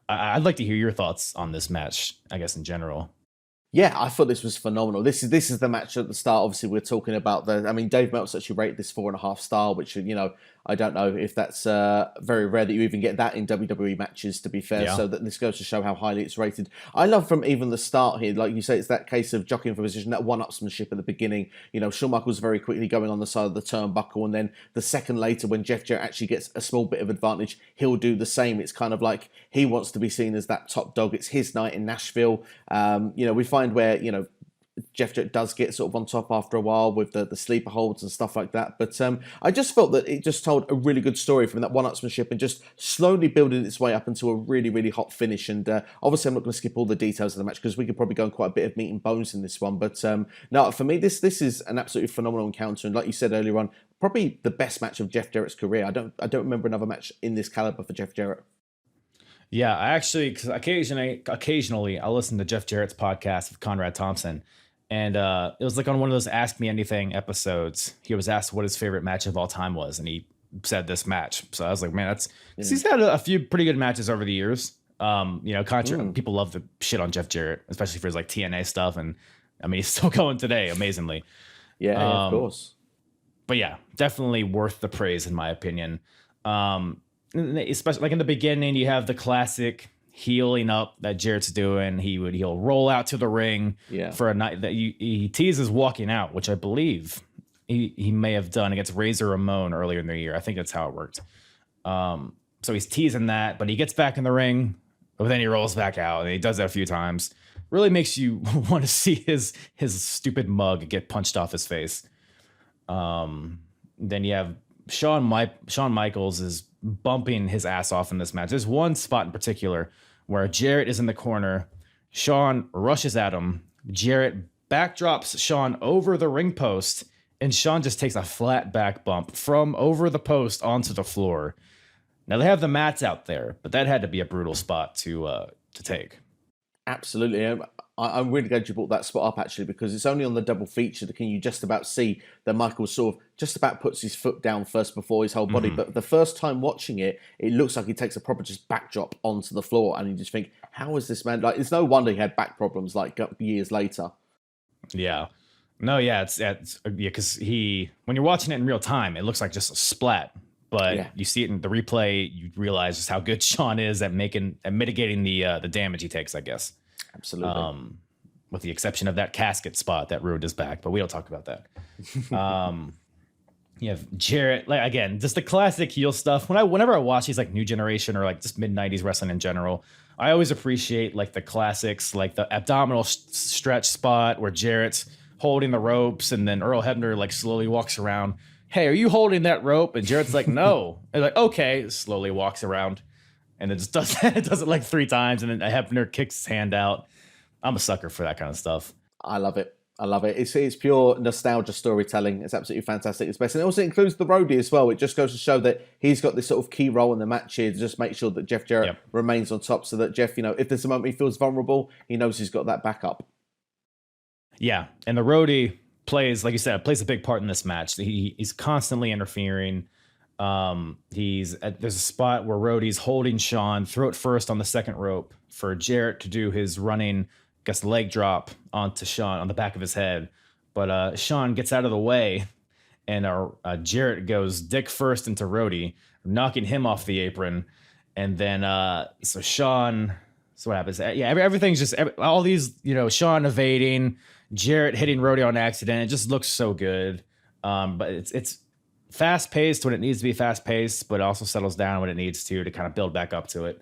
I'd like to hear your thoughts on this match, I guess, in general. Yeah, I thought this was phenomenal. This is the match at the start. Obviously, we're talking about Dave Meltzer actually rated this 4.5 star, which, I don't know if that's very rare that you even get that in WWE matches, to be fair. Yeah. So that this goes to show how highly it's rated. I love from even the start here, like you say, it's that case of jockeying for position, that one-upsmanship at the beginning. Shawn Michaels very quickly going on the side of the turnbuckle, and then the second later, when Jeff Jarrett actually gets a small bit of advantage, he'll do the same. It's kind of like he wants to be seen as that top dog. It's his night in Nashville. We find where, Jeff Jarrett does get sort of on top after a while with the sleeper holds and stuff like that. But I just felt that it just told a really good story from that one-upsmanship and just slowly building its way up into a really, really hot finish. And obviously, I'm not going to skip all the details of the match because we could probably go on quite a bit of meat and bones in this one. But no, for me, this is an absolutely phenomenal encounter. And like you said earlier on, probably the best match of Jeff Jarrett's career. I don't remember another match in this caliber for Jeff Jarrett. Yeah, I actually, because occasionally I listen to Jeff Jarrett's podcast with Conrad Thompson. And it was like on one of those Ask Me Anything episodes. He was asked what his favorite match of all time was, and he said this match. So I was like, man, he's had a few pretty good matches over the years. People love the shit on Jeff Jarrett, especially for his like TNA stuff. And I mean, he's still going today, amazingly. Yeah, of course. But yeah, definitely worth the praise in my opinion. Especially like in the beginning, you have the classic healing up that Jarrett's doing. He'll roll out to the ring for a night that he teases walking out, which I believe he may have done against Razor Ramon earlier in the year. I think that's how it worked. So he's teasing that, but he gets back in the ring, but then he rolls back out, and he does that a few times. Really makes you want to see his stupid mug get punched off his face. Then you have Shawn Michaels is bumping his ass off in this match. There's one spot in particular where Jarrett is in the corner. Shawn rushes at him. Jarrett backdrops Shawn over the ring post, and Shawn just takes a flat back bump from over the post onto the floor. Now they have the mats out there, but that had to be a brutal spot to take. Absolutely. I'm really glad you brought that spot up, actually, because it's only on the double feature that can you just about see that Michael sort of just about puts his foot down first before his whole body. But the first time watching it, it looks like he takes a proper just backdrop onto the floor, and you just think, how is this man? Like, it's no wonder he had back problems like years later. Yeah. No, yeah, it's because when you're watching it in real time, it looks like just a splat. But you see it in the replay, you realize just how good Shawn is at mitigating the damage he takes, I guess. Absolutely. With the exception of that casket spot that ruined his back, but we don't talk about that. You have Jarrett, like again, just the classic heel stuff. Whenever I watch these like new generation or like just mid-90s wrestling in general, I always appreciate like the classics, like the abdominal stretch spot where Jarrett's holding the ropes and then Earl Hebner like slowly walks around. Hey, are you holding that rope? And Jarrett's like, no. And like, okay, slowly walks around. And it just does it like 3 times. And then Hebner kicks his hand out. I'm a sucker for that kind of stuff. I love it. It's pure nostalgia storytelling. It's absolutely fantastic. It's best. And it also includes the roadie as well. It just goes to show that he's got this sort of key role in the match here to just make sure that Jeff Jarrett remains on top so that Jeff, if there's a moment he feels vulnerable, he knows he's got that backup. Yeah. And the roadie plays, like you said, plays a big part in this match. He's constantly interfering. There's a spot where Roadie's holding Shawn throat first on the second rope for Jarrett to do his running, I guess, leg drop onto Shawn on the back of his head. But Shawn gets out of the way, and Jarrett goes dick first into Roadie, knocking him off the apron. And then so Shawn So what happens? Yeah, everything's just all these, Sean evading, Jarrett hitting Roddy on accident. It just looks so good. But it's fast paced when it needs to be fast paced, but it also settles down when it needs to kind of build back up to it.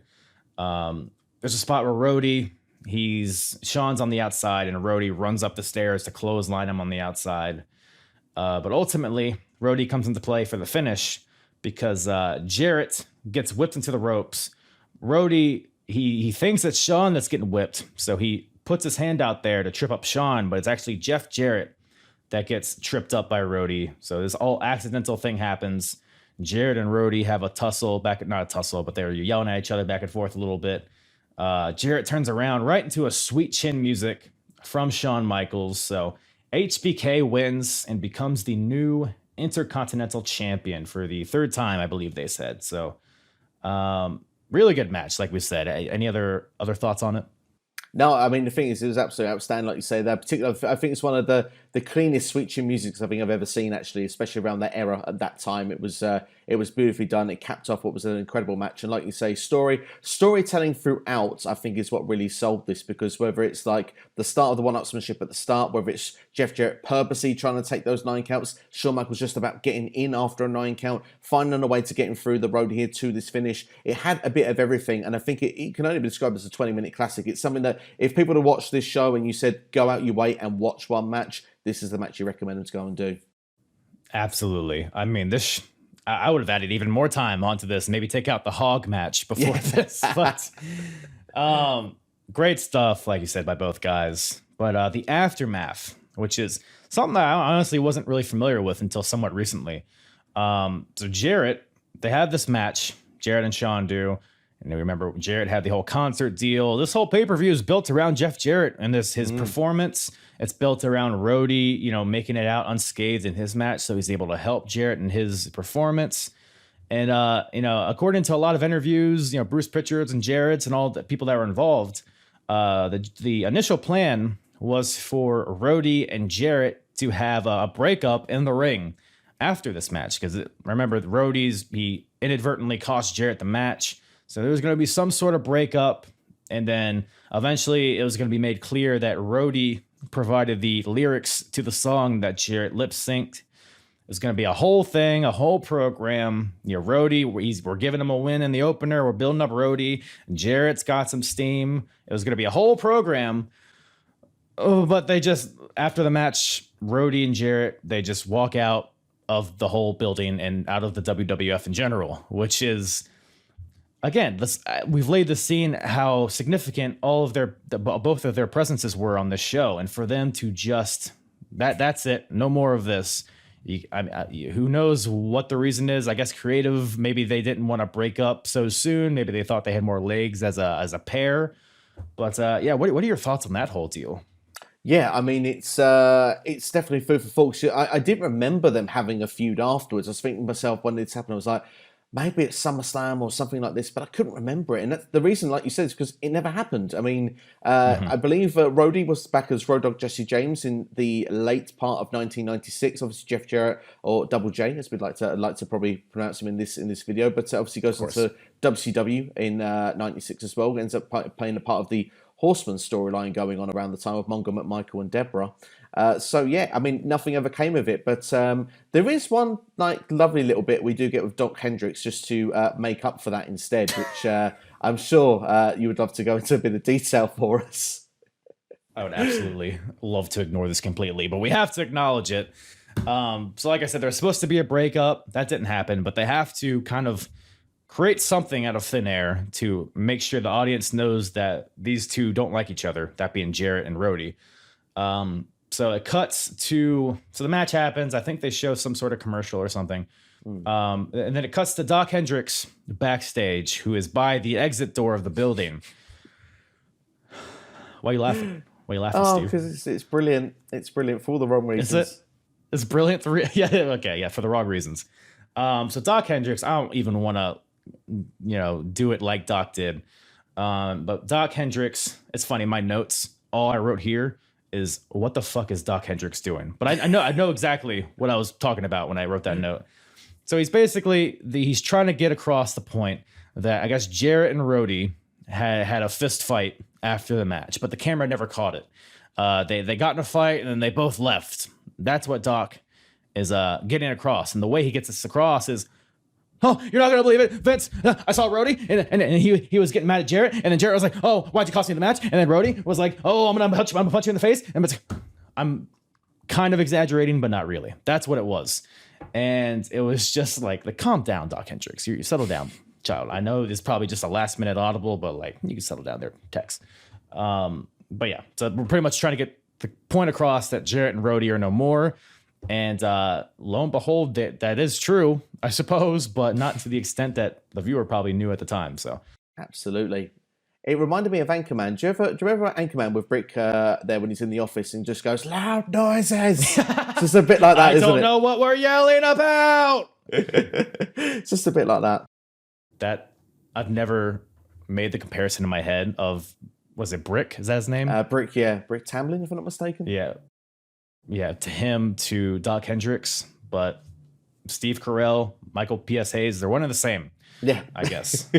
There's a spot where Roddy, Sean's on the outside and Roddy runs up the stairs to clothesline him on the outside. But ultimately, Roddy comes into play for the finish because Jarrett gets whipped into the ropes. Roddy, he thinks it's Sean that's getting whipped, so he puts his hand out there to trip up Sean, but it's actually Jeff Jarrett that gets tripped up by Roddy. So this all accidental thing happens. Jarrett and Roddy have a tussle not a tussle, but they're yelling at each other back and forth a little bit. Jarrett turns around right into a sweet chin music from Shawn Michaels. So HBK wins and becomes the new Intercontinental Champion for the third time, I believe they said. So really good match, like we said. Any other thoughts on it? No, I mean, the thing is, it was absolutely outstanding, like you say there. Particularly, I think it's one of the cleanest switching musics I think I've ever seen, actually, especially around that era at that time. It was beautifully done. It capped off what was an incredible match. And like you say, storytelling throughout, I think, is what really sold this, because whether it's like the start of the one-upsmanship at the start, whether it's Jeff Jarrett purposely trying to take those 9 counts, Shawn Michaels just about getting in after a 9 count, finding a way to getting through the road here to this finish. It had a bit of everything, and I think it can only be described as a 20-minute classic. It's something that if people had watched this show and you said, go out your way and watch one match, this is the match you recommend them to go and do. Absolutely. I mean, I would have added even more time onto this, maybe take out the hog match before this. But great stuff, like you said, by both guys. But the aftermath, which is something that I honestly wasn't really familiar with until somewhat recently. So Jarrett, they had this match, Jarrett and Sean do. And remember, Jarrett had the whole concert deal. This whole pay-per-view is built around Jeff Jarrett and his performance. It's built around Roddy, making it out unscathed in his match, so he's able to help Jarrett in his performance. And according to a lot of interviews, Bruce Pritchard's and Jarrett's and all the people that were involved, the initial plan was for Roddy and Jarrett to have a breakup in the ring after this match, because remember, he inadvertently cost Jarrett the match. So there was going to be some sort of breakup, and then eventually it was going to be made clear that Roddy provided the lyrics to the song that Jarrett lip synced. It was going to be a whole thing, a whole program. Roddy, we're giving him a win in the opener. We're building up Roddy. Jarrett's got some steam. It was going to be a whole program. Oh, but they just, after the match, Roddy and Jarrett, they just walk out of the whole building and out of the WWF in general, which is... Again, we've laid the scene how significant both of their presences were on this show, and for them to just that's it, no more of this. Who knows what the reason is? I guess creative. Maybe they didn't want to break up so soon. Maybe they thought they had more legs as a pair. But what are your thoughts on that whole deal? Yeah, I mean, it's definitely food for thought. I didn't remember them having a feud afterwards. I was thinking to myself when this happened, I was like, maybe it's SummerSlam or something like this, but I couldn't remember it. And that's the reason, like you said, is because it never happened. I mean, I believe Roddy was back as Road Dogg Jesse James in the late part of 1996. Obviously, Jeff Jarrett, or Double J, as we'd like to probably pronounce him in this video, but obviously goes into WCW in 96 as well. Ends up playing a part of the Horseman storyline going on around the time of Mongo McMichael and Deborah. So yeah, I mean, nothing ever came of it, but there is one lovely little bit we do get with Doc Hendricks just to make up for that instead, which I'm sure you would love to go into a bit of detail for us. I would absolutely love to ignore this completely, but we have to acknowledge it. So like I said, there's supposed to be a breakup. That didn't happen, but they have to kind of create something out of thin air to make sure the audience knows that these two don't like each other, that being Jarrett and Roddy. So it cuts to, so the match happens. I think they show some sort of commercial or something. And then it cuts to Doc Hendricks backstage, who is by the exit door of the building. Why are you laughing? Why are you laughing, Steve? Because it's brilliant. It's brilliant for all the wrong reasons. Is it? It's brilliant. For for the wrong reasons. So Doc Hendricks, I don't even want to, do it like Doc did. But Doc Hendricks, it's funny, my notes, all I wrote here is, what the fuck is Doc Hendricks doing? But I know exactly what I was talking about when I wrote that note. So he's basically, he's trying to get across the point that I guess Jarrett and Roddy had a fist fight after the match, but the camera never caught it. They got in a fight and then they both left. That's what Doc is getting across, and the way he gets this across is, "Oh, you're not gonna believe it, Vince. I saw Rhodey, and he was getting mad at Jarrett, and then Jarrett was like, 'Oh, why'd you cost me the match?' And then Rhodey was like, 'Oh, I'm gonna punch you in the face.' And it's, I'm kind of exaggerating, but not really. That's what it was, and it was just like, calm down, Doc Hendricks. You settle down, child. I know this is probably just a last minute audible, but like, you can settle down there, Tex. But yeah, so we're pretty much trying to get the point across that Jarrett and Rhodey are no more. And lo and behold, that is true, I suppose, but not to the extent that the viewer probably knew at the time. So absolutely, it reminded me of Anchorman. Do you remember Anchorman with Brick there when he's in the office and just goes loud noises? It's just a bit like that, isn't it? I don't know what we're yelling about. It's just a bit like that. That I've never made the comparison in my head of, was it Brick? Is that his name? Brick, yeah, Brick Tamlin, if I'm not mistaken. Yeah, to him, to Doc Hendricks, but Steve Carell, Michael P.S. Hayes, they're one and the same. Yeah, I guess.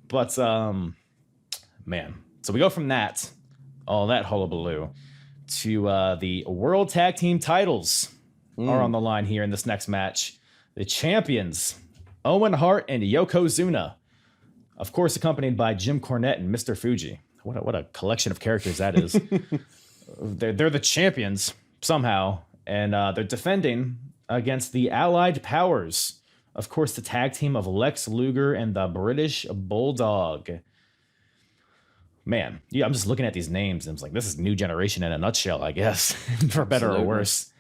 But man, so we go from that, all that hullabaloo, to the World Tag Team titles are on the line here in this next match. The champions, Owen Hart and Yokozuna, of course, accompanied by Jim Cornette and Mr. Fuji. What a collection of characters that is. They're the champions somehow, and they're defending against the Allied Powers. Of course, the tag team of Lex Luger and the British Bulldog. Man, yeah, I'm just looking at these names and it's like, this is New Generation in a nutshell, I guess, for better Absolutely. or worse.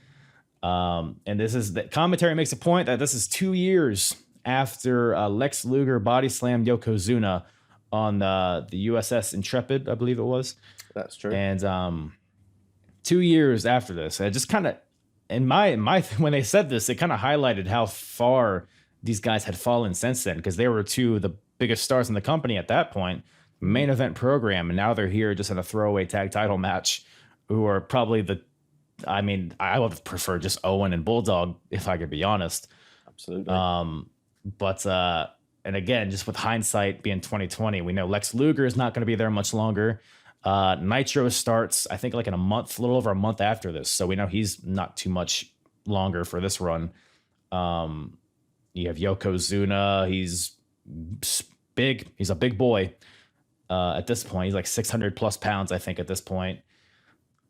And this is the commentary makes a point that this is 2 years after Lex Luger body slammed Yokozuna on the USS Intrepid, I believe it was. That's true. And 2 years after this, I just kind of, in my when they said this, it kind of highlighted how far these guys had fallen since then, because they were two of the biggest stars in the company at that point, main event program, and now they're here just in a throwaway tag title match, who are probably I would prefer just Owen and Bulldog, if I could be honest. Absolutely. But and again, just with hindsight being 2020, we know Lex Luger is not going to be there much longer. Nitro starts, I think, like in a month, little over a month after this. So we know he's not too much longer for this run. You have Yokozuna. He's big. He's a big boy at this point. He's like 600 plus pounds, I think, at this point.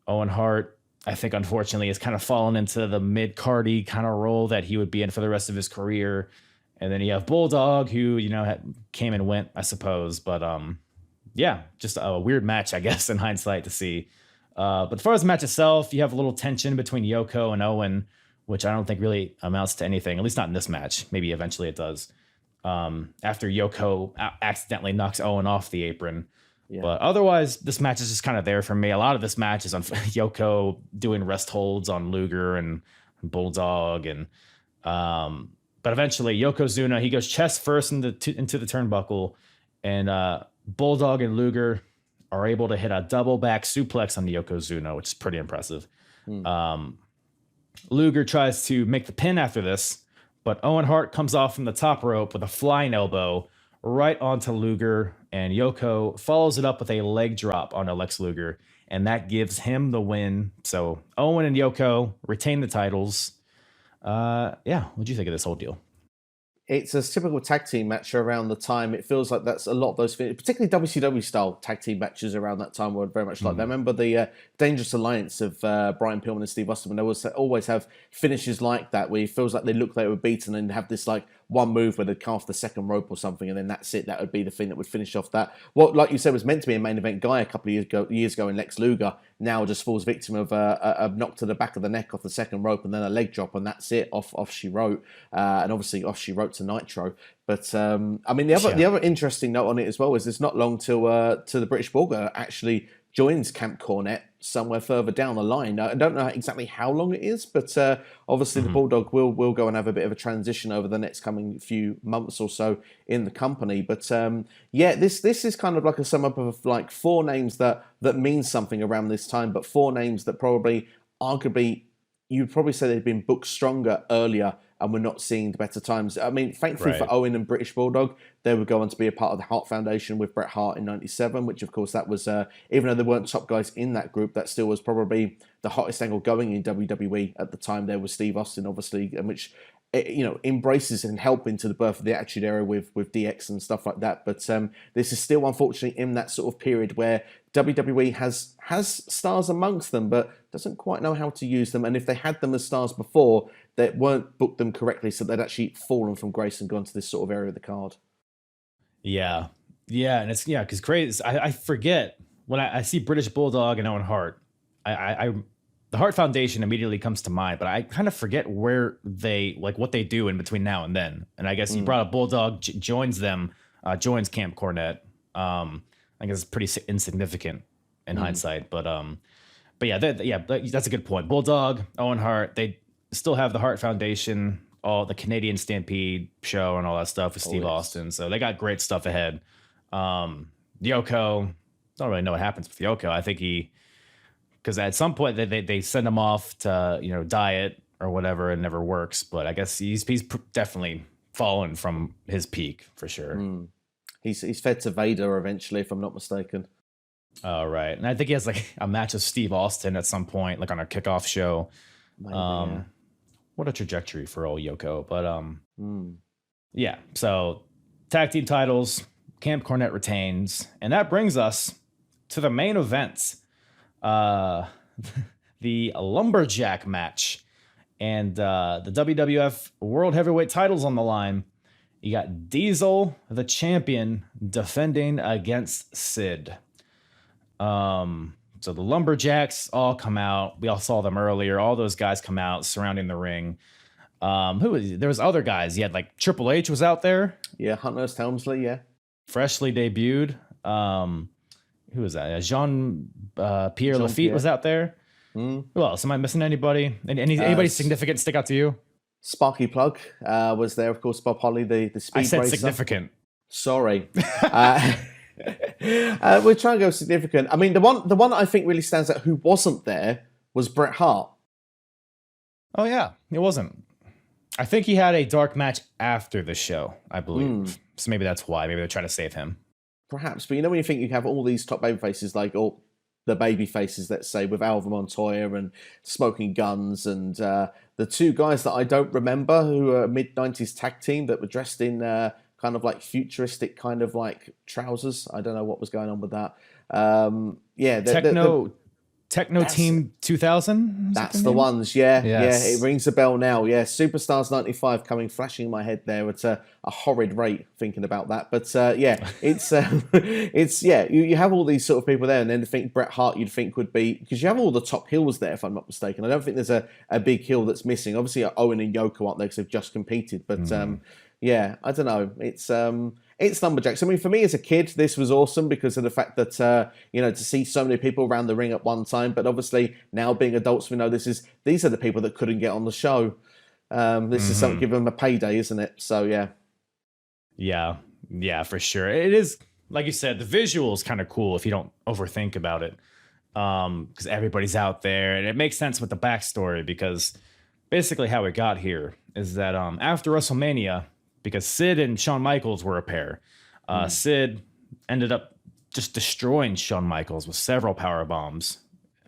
Owen Hart, I think, unfortunately, has kind of fallen into the mid-cardy kind of role that he would be in for the rest of his career. And then you have Bulldog, who, came and went, I suppose. But yeah, just a weird match, I guess, in hindsight to see. But as far as the match itself, you have a little tension between Yoko and Owen, which I don't think really amounts to anything, at least not in this match. Maybe eventually it does. After Yoko accidentally knocks Owen off the apron. Yeah. But otherwise, this match is just kind of there for me. A lot of this match is on Yoko doing rest holds on Luger and Bulldog. But eventually, Yokozuna, he goes chest first into the turnbuckle, and Bulldog and Luger are able to hit a double back suplex on the Yokozuna, which is pretty impressive. Luger tries to make the pin after this, but Owen Hart comes off from the top rope with a flying elbow right onto Luger, and Yoko follows it up with a leg drop on Lex Luger, and that gives him the win. So Owen and Yoko retain the titles. What'd you think of this whole deal? It's a typical tag team match around the time. It feels like that's a lot of those, particularly WCW style tag team matches around that time were very much like that. I remember the Dangerous Alliance of Brian Pillman and Steve Austin. They always have finishes like that where it feels like they look like they were beaten and have this like one move where they'd come off the second rope or something, and then that's it. That would be the thing that would finish off that. What, like you said, was meant to be a main event guy a couple of years ago in Lex Luger, now just falls victim of a knock to the back of the neck off the second rope and then a leg drop, and that's it. Off she wrote, and obviously off she wrote to Nitro. But the other interesting note on it as well is it's not long till the British Bulldog actually joins Camp Cornette somewhere further down the line. I don't know exactly how long it is, but obviously the Bulldog will go and have a bit of a transition over the next coming few months or so in the company. But this is kind of like a sum up of like four names that mean something around this time, but four names that probably arguably you'd probably say they'd been booked stronger earlier and we're not seeing the better times. I mean, thankfully for Owen and British Bulldog, they would go on to be a part of the Hart Foundation with Bret Hart in '97, which of course that was, even though there weren't top guys in that group, that still was probably the hottest angle going in WWE at the time. There was Steve Austin, obviously, and which, you know, embraces and help into the birth of the Attitude Era with DX and stuff like that. But this is still, unfortunately, in that sort of period where WWE has stars amongst them, but doesn't quite know how to use them. And if they had them as stars before, they weren't booked them correctly, so they'd actually fallen from grace and gone to this sort of area of the card. Yeah, and it's because crazy. I forget when I see British Bulldog and Owen Hart. The Hart Foundation immediately comes to mind, but I kind of forget where they what they do in between now and then. And I guess you brought up Bulldog joins them, joins Camp Cornette. I guess it's pretty insignificant in hindsight, but yeah, that's a good point. Bulldog, Owen Hart, they still have the Hart Foundation, all the Canadian Stampede show and all that stuff with Steve Austin. So they got great stuff ahead. Yoko, don't really know what happens with Yoko. I think because at some point they send him off to diet or whatever, and never works. But I guess he's definitely fallen from his peak for sure. He's fed to Vader eventually, if I'm not mistaken. Oh, right. And I think he has a match with Steve Austin at some point, on a kickoff show. Maybe, yeah. What a trajectory for old Yoko. But yeah. So tag team titles, Camp Cornette retains, and that brings us to the main event, the Lumberjack match, and the WWF World Heavyweight titles on the line. You got Diesel, the champion, defending against Sid. So the Lumberjacks all come out. We all saw them earlier. All those guys come out surrounding the ring. There was other guys. You had Triple H was out there. Yeah, Hunter Helmsley, yeah. Freshly debuted. Who was that? Jean-Pierre Lafitte was out there. Who else? Am I missing anybody? Anybody significant stick out to you? Sparky Plug was there, of course. Bob Holly, the speed I said racer. Significant. Sorry. We're trying to go significant. I mean, the one I think really stands out who wasn't there was Bret Hart. Oh yeah, it wasn't. I think he had a dark match after the show, I believe. So maybe that's why. Maybe they're trying to save him. Perhaps, but when you think you have all these top baby faces, or the baby faces, let's say, with Alva Montoya and Smoking Guns, and the two guys that I don't remember who are a mid-90s tag team that were dressed in kind of futuristic kind of trousers. I don't know what was going on with that. Techno Team 2000? That's the ones, yeah. Yes. Yeah, it rings a bell now. Yeah, Superstars 95 coming flashing in my head there at a horrid rate thinking about that. But it's you have all these sort of people there, and then to think Bret Hart you'd think would be, because you have all the top heels there, if I'm not mistaken. I don't think there's a big heel that's missing. Obviously Owen and Yoko aren't there because they've just competed, but yeah, I don't know. It's Lumberjacks. I mean, for me as a kid, this was awesome because of the fact that, to see so many people around the ring at one time. But obviously, now being adults, we know these are the people that couldn't get on the show. This is something, give them a payday, isn't it? So, yeah. Yeah, for sure. It is, like you said, the visual is kind of cool if you don't overthink about it. Because everybody's out there. And it makes sense with the backstory, because basically how it got here is that after WrestleMania, because Sid and Shawn Michaels were a pair. Sid ended up just destroying Shawn Michaels with several power bombs.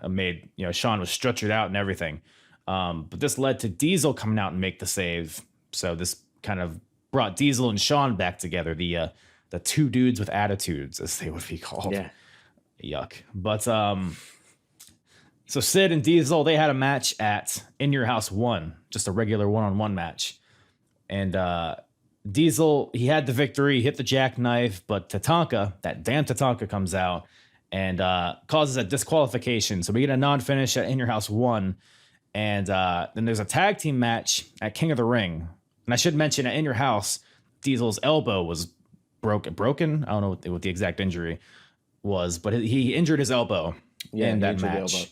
Shawn was stretchered out and everything. But this led to Diesel coming out and make the save. So this kind of brought Diesel and Shawn back together. The two dudes with attitudes, as they would be called. Yeah. Yuck. But so Sid and Diesel, they had a match at In Your House 1, just a regular one-on-one match. And Diesel, he had the victory, hit the jackknife, but Tatanka, that damn Tatanka, comes out and causes a disqualification. So we get a non-finish at In Your House 1. And then there's a tag team match at King of the Ring. And I should mention at In Your House, Diesel's elbow was broken. I don't know what the exact injury was, but he injured his elbow in that match.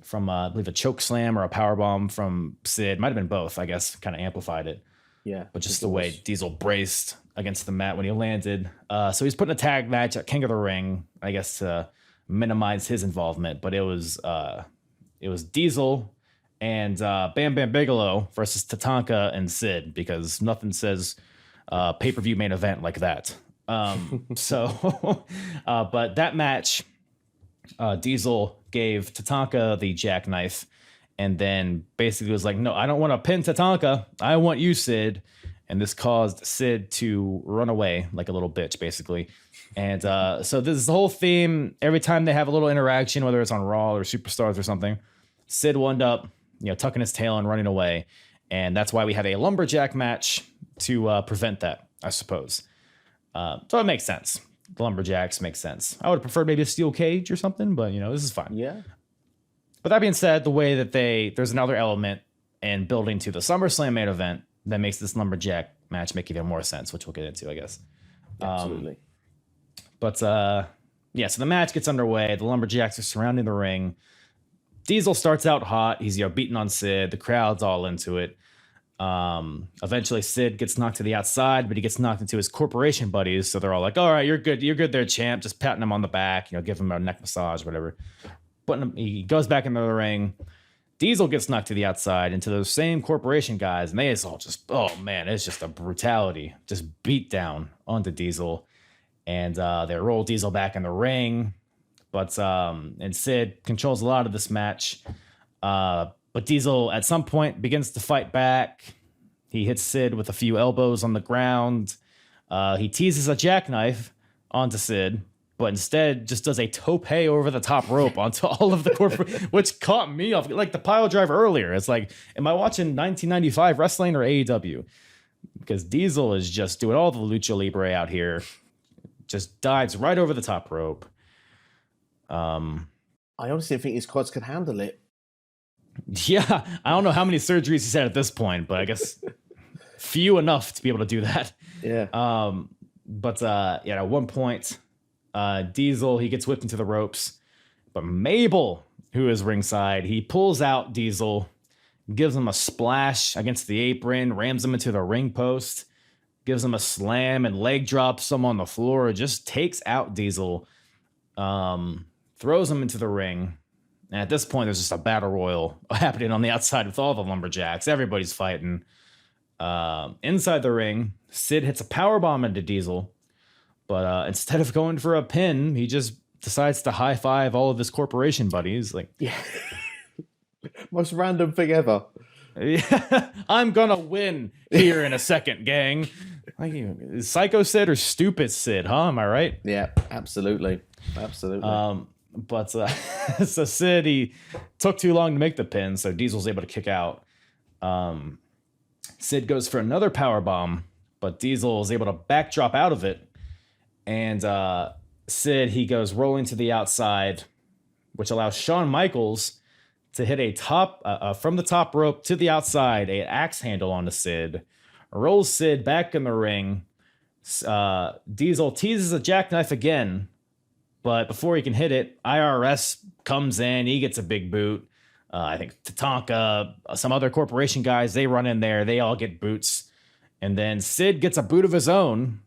From, I believe, a choke slam or a power bomb from Sid. Might have been both, I guess, kind of amplified it. Yeah. But just the way Diesel braced against the mat when he landed. So he's putting a tag match at King of the Ring, I guess, to minimize his involvement. But it was Diesel and Bam Bam Bigelow versus Tatanka and Sid, because nothing says pay-per-view main event like that. But that match, Diesel gave Tatanka the jackknife and then basically was like, no, I don't want to pin Tatanka. I want you, Sid. And this caused Sid to run away like a little bitch, basically. And so this is the whole theme. Every time they have a little interaction, whether it's on Raw or Superstars or something, Sid will end up, tucking his tail and running away. And that's why we have a Lumberjack match to prevent that, I suppose. So it makes sense. The Lumberjacks make sense. I would have preferred maybe a steel cage or something, but this is fine. Yeah. But that being said, the way that there's another element in building to the SummerSlam main event that makes this Lumberjack match make even more sense, which we'll get into, I guess. Absolutely. So the match gets underway. The Lumberjacks are surrounding the ring. Diesel starts out hot. He's beating on Sid. The crowd's all into it. Eventually Sid gets knocked to the outside, but he gets knocked into his corporation buddies. So they're all like, all right, you're good there, champ. Just patting him on the back, give him a neck massage, whatever. He goes back into the ring. Diesel gets knocked to the outside into those same corporation guys, and they all just, oh man, it's just a brutality, just beat down onto Diesel. And they roll Diesel back in the ring. But and Sid controls a lot of this match. But Diesel at some point begins to fight back. He hits Sid with a few elbows on the ground. He teases a jackknife onto Sid, but instead just does a tope over the top rope onto all of the corporate, which caught me off, like the pile driver earlier. It's like, am I watching 1995 wrestling or AEW? Because Diesel is just doing all the lucha libre out here. Just dives right over the top rope. I honestly think his quads could handle it. Yeah, I don't know how many surgeries he's had at this point, but I guess few enough to be able to do that. Yeah. At one point, Diesel, he gets whipped into the ropes, but Mabel, who is ringside, he pulls out Diesel, gives him a splash against the apron, rams him into the ring post, gives him a slam and leg drops him on the floor, just takes out Diesel, throws him into the ring. And at this point, there's just a battle royal happening on the outside with all the Lumberjacks. Everybody's fighting. Inside the ring, Sid hits a powerbomb into Diesel. But instead of going for a pin, he just decides to high-five all of his corporation buddies. Like, yeah. Most random thing ever. Yeah, I'm gonna win here in a second, gang. Like, is Psycho Sid or Stupid Sid, huh? Am I right? Yeah, absolutely. So Sid, he took too long to make the pin, so Diesel's able to kick out. Sid goes for another power bomb, but Diesel is able to backdrop out of it. And Sid, he goes rolling to the outside, which allows Shawn Michaels to hit a from the top rope to the outside, an axe handle onto Sid, rolls Sid back in the ring. Diesel teases a jackknife again, but before he can hit it, IRS comes in. He gets a big boot. I think Tatanka, some other corporation guys, they run in there. They all get boots. And then Sid gets a boot of his own.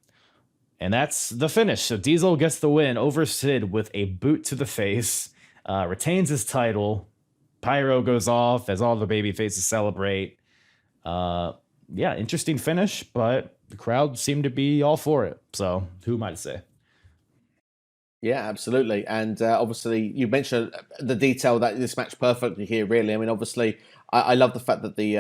And that's the finish. So Diesel gets the win over Sid with a boot to the face, retains his title. Pyro goes off as all the baby faces celebrate. Interesting finish, but the crowd seemed to be all for it. So who am I to say? Yeah, absolutely. And obviously, you mentioned the detail that this match perfectly here, really. I mean, obviously, I love the fact that the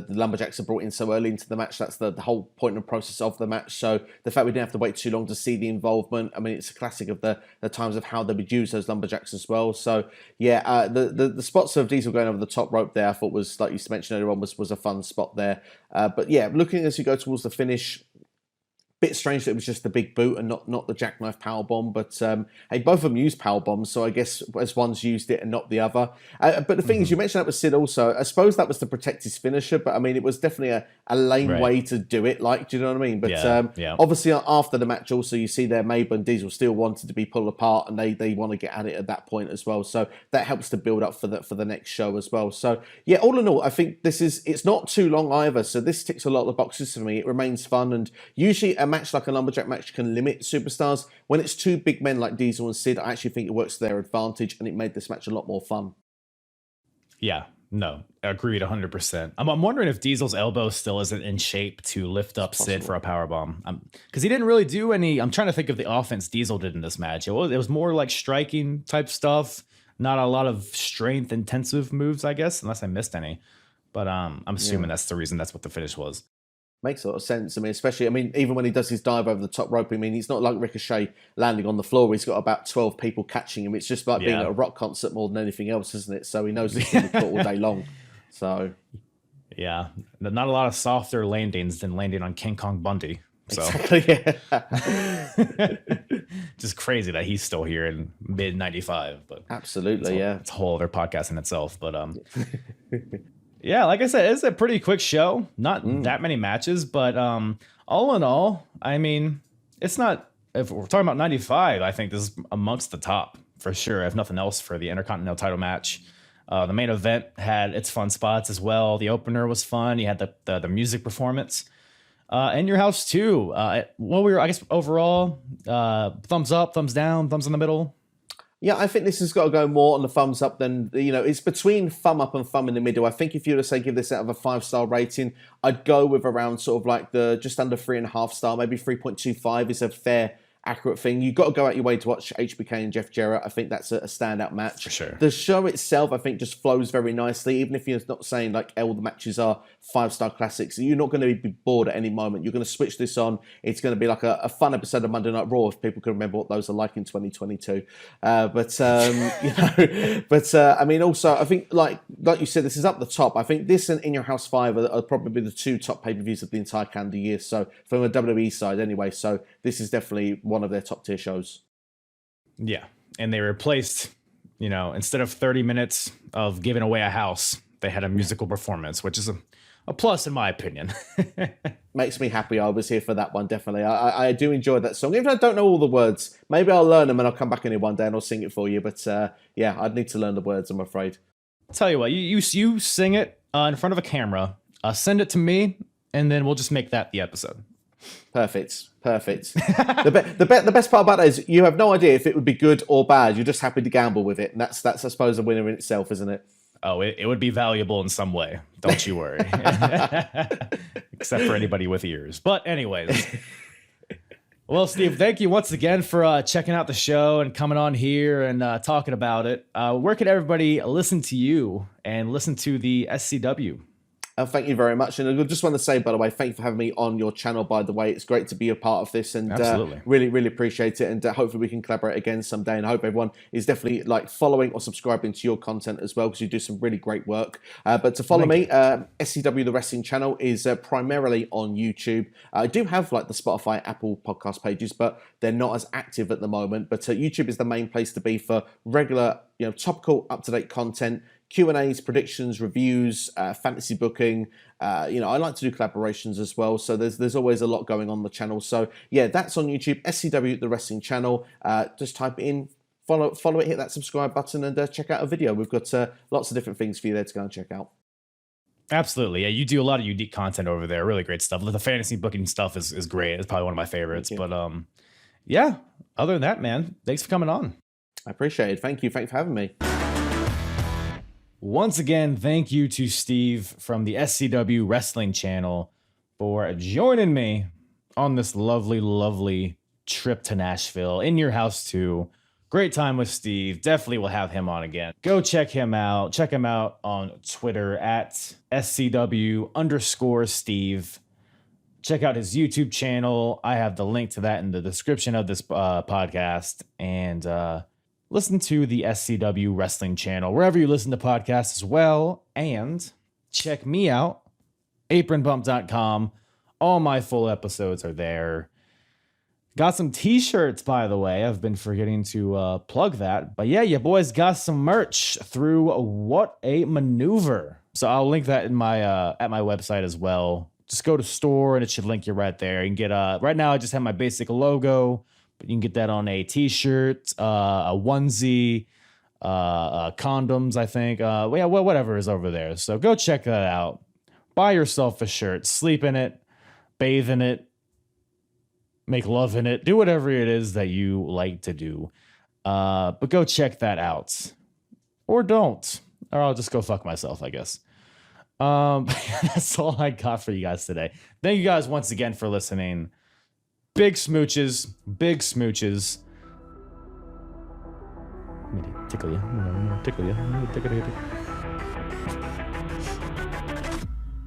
Lumberjacks are brought in so early into the match. That's the whole point and process of the match. So the fact we didn't have to wait too long to see the involvement, I mean, it's a classic of the times of how they would use those Lumberjacks as well. So, yeah, the spots of Diesel going over the top rope there, I thought was, like you mentioned earlier on, was a fun spot there. But, yeah, looking as you go towards the finish, bit strange that it was just the big boot and not the jackknife powerbomb, but hey, both of them used powerbombs, so I guess as one's used it and not the other. But the thing is, you mentioned that was Sid also. I suppose that was to protect his finisher, but I mean, it was definitely a lame way to do it. Like, do you know what I mean? But obviously, after the match, also you see there, Mabel and Diesel still wanted to be pulled apart, and they want to get at it at that point as well. So that helps to build up for the next show as well. So yeah, all in all, I think it's not too long either. So this ticks a lot of the boxes for me. It remains fun, and usually a match like a Lumberjack match can limit superstars. When it's two big men like Diesel and Sid, I actually think it works to their advantage, and it made this match a lot more fun. Yeah, No, agreed 100%. I'm wondering if Diesel's elbow still isn't in shape to lift up Sid for a powerbomb. Because he didn't really do any. I'm trying to think of the offense Diesel did in this match. It was more like striking type stuff, not a lot of strength intensive moves, I guess, unless I missed any. But I'm assuming that's the reason. That's what the finish was. Makes a lot of sense. I mean, especially, even when he does his dive over the top rope, he's not like Ricochet landing on the floor. He's got about 12 people catching him. It's just like being at a rock concert more than anything else, isn't it? So he knows he's going to be caught all day long. So, yeah, not a lot of softer landings than landing on King Kong Bundy. So. Exactly, yeah. Just crazy that he's still here in mid 95. But absolutely, it's a whole other podcast in itself. But yeah, like I said, it's a pretty quick show. Not that many matches, but all in all, I mean, it's not. If we're talking about 95, I think this is amongst the top for sure. If nothing else, for the Intercontinental title match. The main event had its fun spots as well. The opener was fun. You had the music performance. In Your House too. I guess overall, thumbs up, thumbs down, thumbs in the middle. Yeah, I think this has got to go more on the thumbs up than, it's between thumb up and thumb in the middle. I think if you were to say give this out of a 5-star rating, I'd go with around sort of like the just under 3.5 star, maybe 3.25 is a fair, accurate thing. You've got to go out your way to watch HBK and Jeff Jarrett. I think that's a standout match. For sure. The show itself, I think, just flows very nicely. Even if you're not saying like all the matches are 5-star classics, you're not going to be bored at any moment. You're going to switch this on. It's going to be like a fun episode of Monday Night Raw, if people can remember what those are like in 2022. Also, I think like you said, this is up the top. I think this and In Your House 5 are probably the two top pay-per-views of the entire calendar year. So from a WWE side anyway. So this is definitely one of their top tier shows. Yeah. And they replaced, instead of 30 minutes of giving away a house, they had a musical performance, which is a plus in my opinion. Makes me happy. I was here for that one, definitely. I do enjoy that song. Even if I don't know all the words, maybe I'll learn them and I'll come back in here one day and I'll sing it for you. But I'd need to learn the words, I'm afraid. I'll tell you what, you sing it in front of a camera, send it to me, and then we'll just make that the episode. Perfect. The best part about that is you have no idea if it would be good or bad. You're just happy to gamble with it. And that's I suppose, a winner in itself, isn't it? Oh, it would be valuable in some way. Don't you worry. Except for anybody with ears. But anyways. Well, Steve, thank you once again for checking out the show and coming on here and talking about it. Where can everybody listen to you and listen to the SCW? Thank you very much. And I just want to say, by the way, thank you for having me on your channel, by the way. It's great to be a part of this and really, really appreciate it. And hopefully we can collaborate again someday. And I hope everyone is definitely following or subscribing to your content as well, because you do some really great work. But to follow me, SCW The Wrestling Channel is primarily on YouTube. I do have the Spotify, Apple podcast pages, but they're not as active at the moment. But YouTube is the main place to be for regular, topical, up-to-date content. Q&As, predictions, reviews, fantasy booking. I like to do collaborations as well. So there's always a lot going on the channel. So yeah, that's on YouTube, SCW The Wrestling Channel. Just type it in, follow it, hit that subscribe button, and check out a video. We've got lots of different things for you there to go and check out. Absolutely. Yeah, you do a lot of unique content over there. Really great stuff. The fantasy booking stuff is great. It's probably one of my favorites. But yeah, other than that, man, thanks for coming on. I appreciate it. Thank you. Thanks for having me. Once again, thank you to Steve from the SCW Wrestling Channel for joining me on this lovely, lovely trip to Nashville. In Your House too. Great time with Steve. Definitely will have him on again. Go check him out. Check him out on Twitter at SCW_Steve. Check out his YouTube channel. I have the link to that in the description of this podcast. And listen to the SCW Wrestling Channel, wherever you listen to podcasts as well. And check me out, apronbump.com. All my full episodes are there. Got some t-shirts, by the way. I've been forgetting to plug that. But yeah, you boys got some merch through What a Maneuver. So I'll link that in my at my website as well. Just go to store and it should link you right there. You can get right now I just have my basic logo. But you can get that on a t-shirt, a onesie, condoms, I think. Whatever is over there. So go check that out. Buy yourself a shirt. Sleep in it. Bathe in it. Make love in it. Do whatever it is that you like to do. But go check that out. Or don't. Or I'll just go fuck myself, I guess. That's all I got for you guys today. Thank you guys once again for listening. Big smooches. Big smooches. I'm gonna tickle you. I'm gonna tickle you.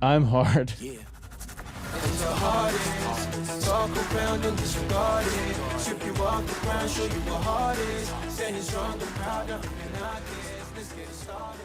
I'm hard. Yeah. And the hardest, talk around and disregard it. Strip you off the ground, show you what hard is. Standing strong and proud, nothing I guess. Let's get it started.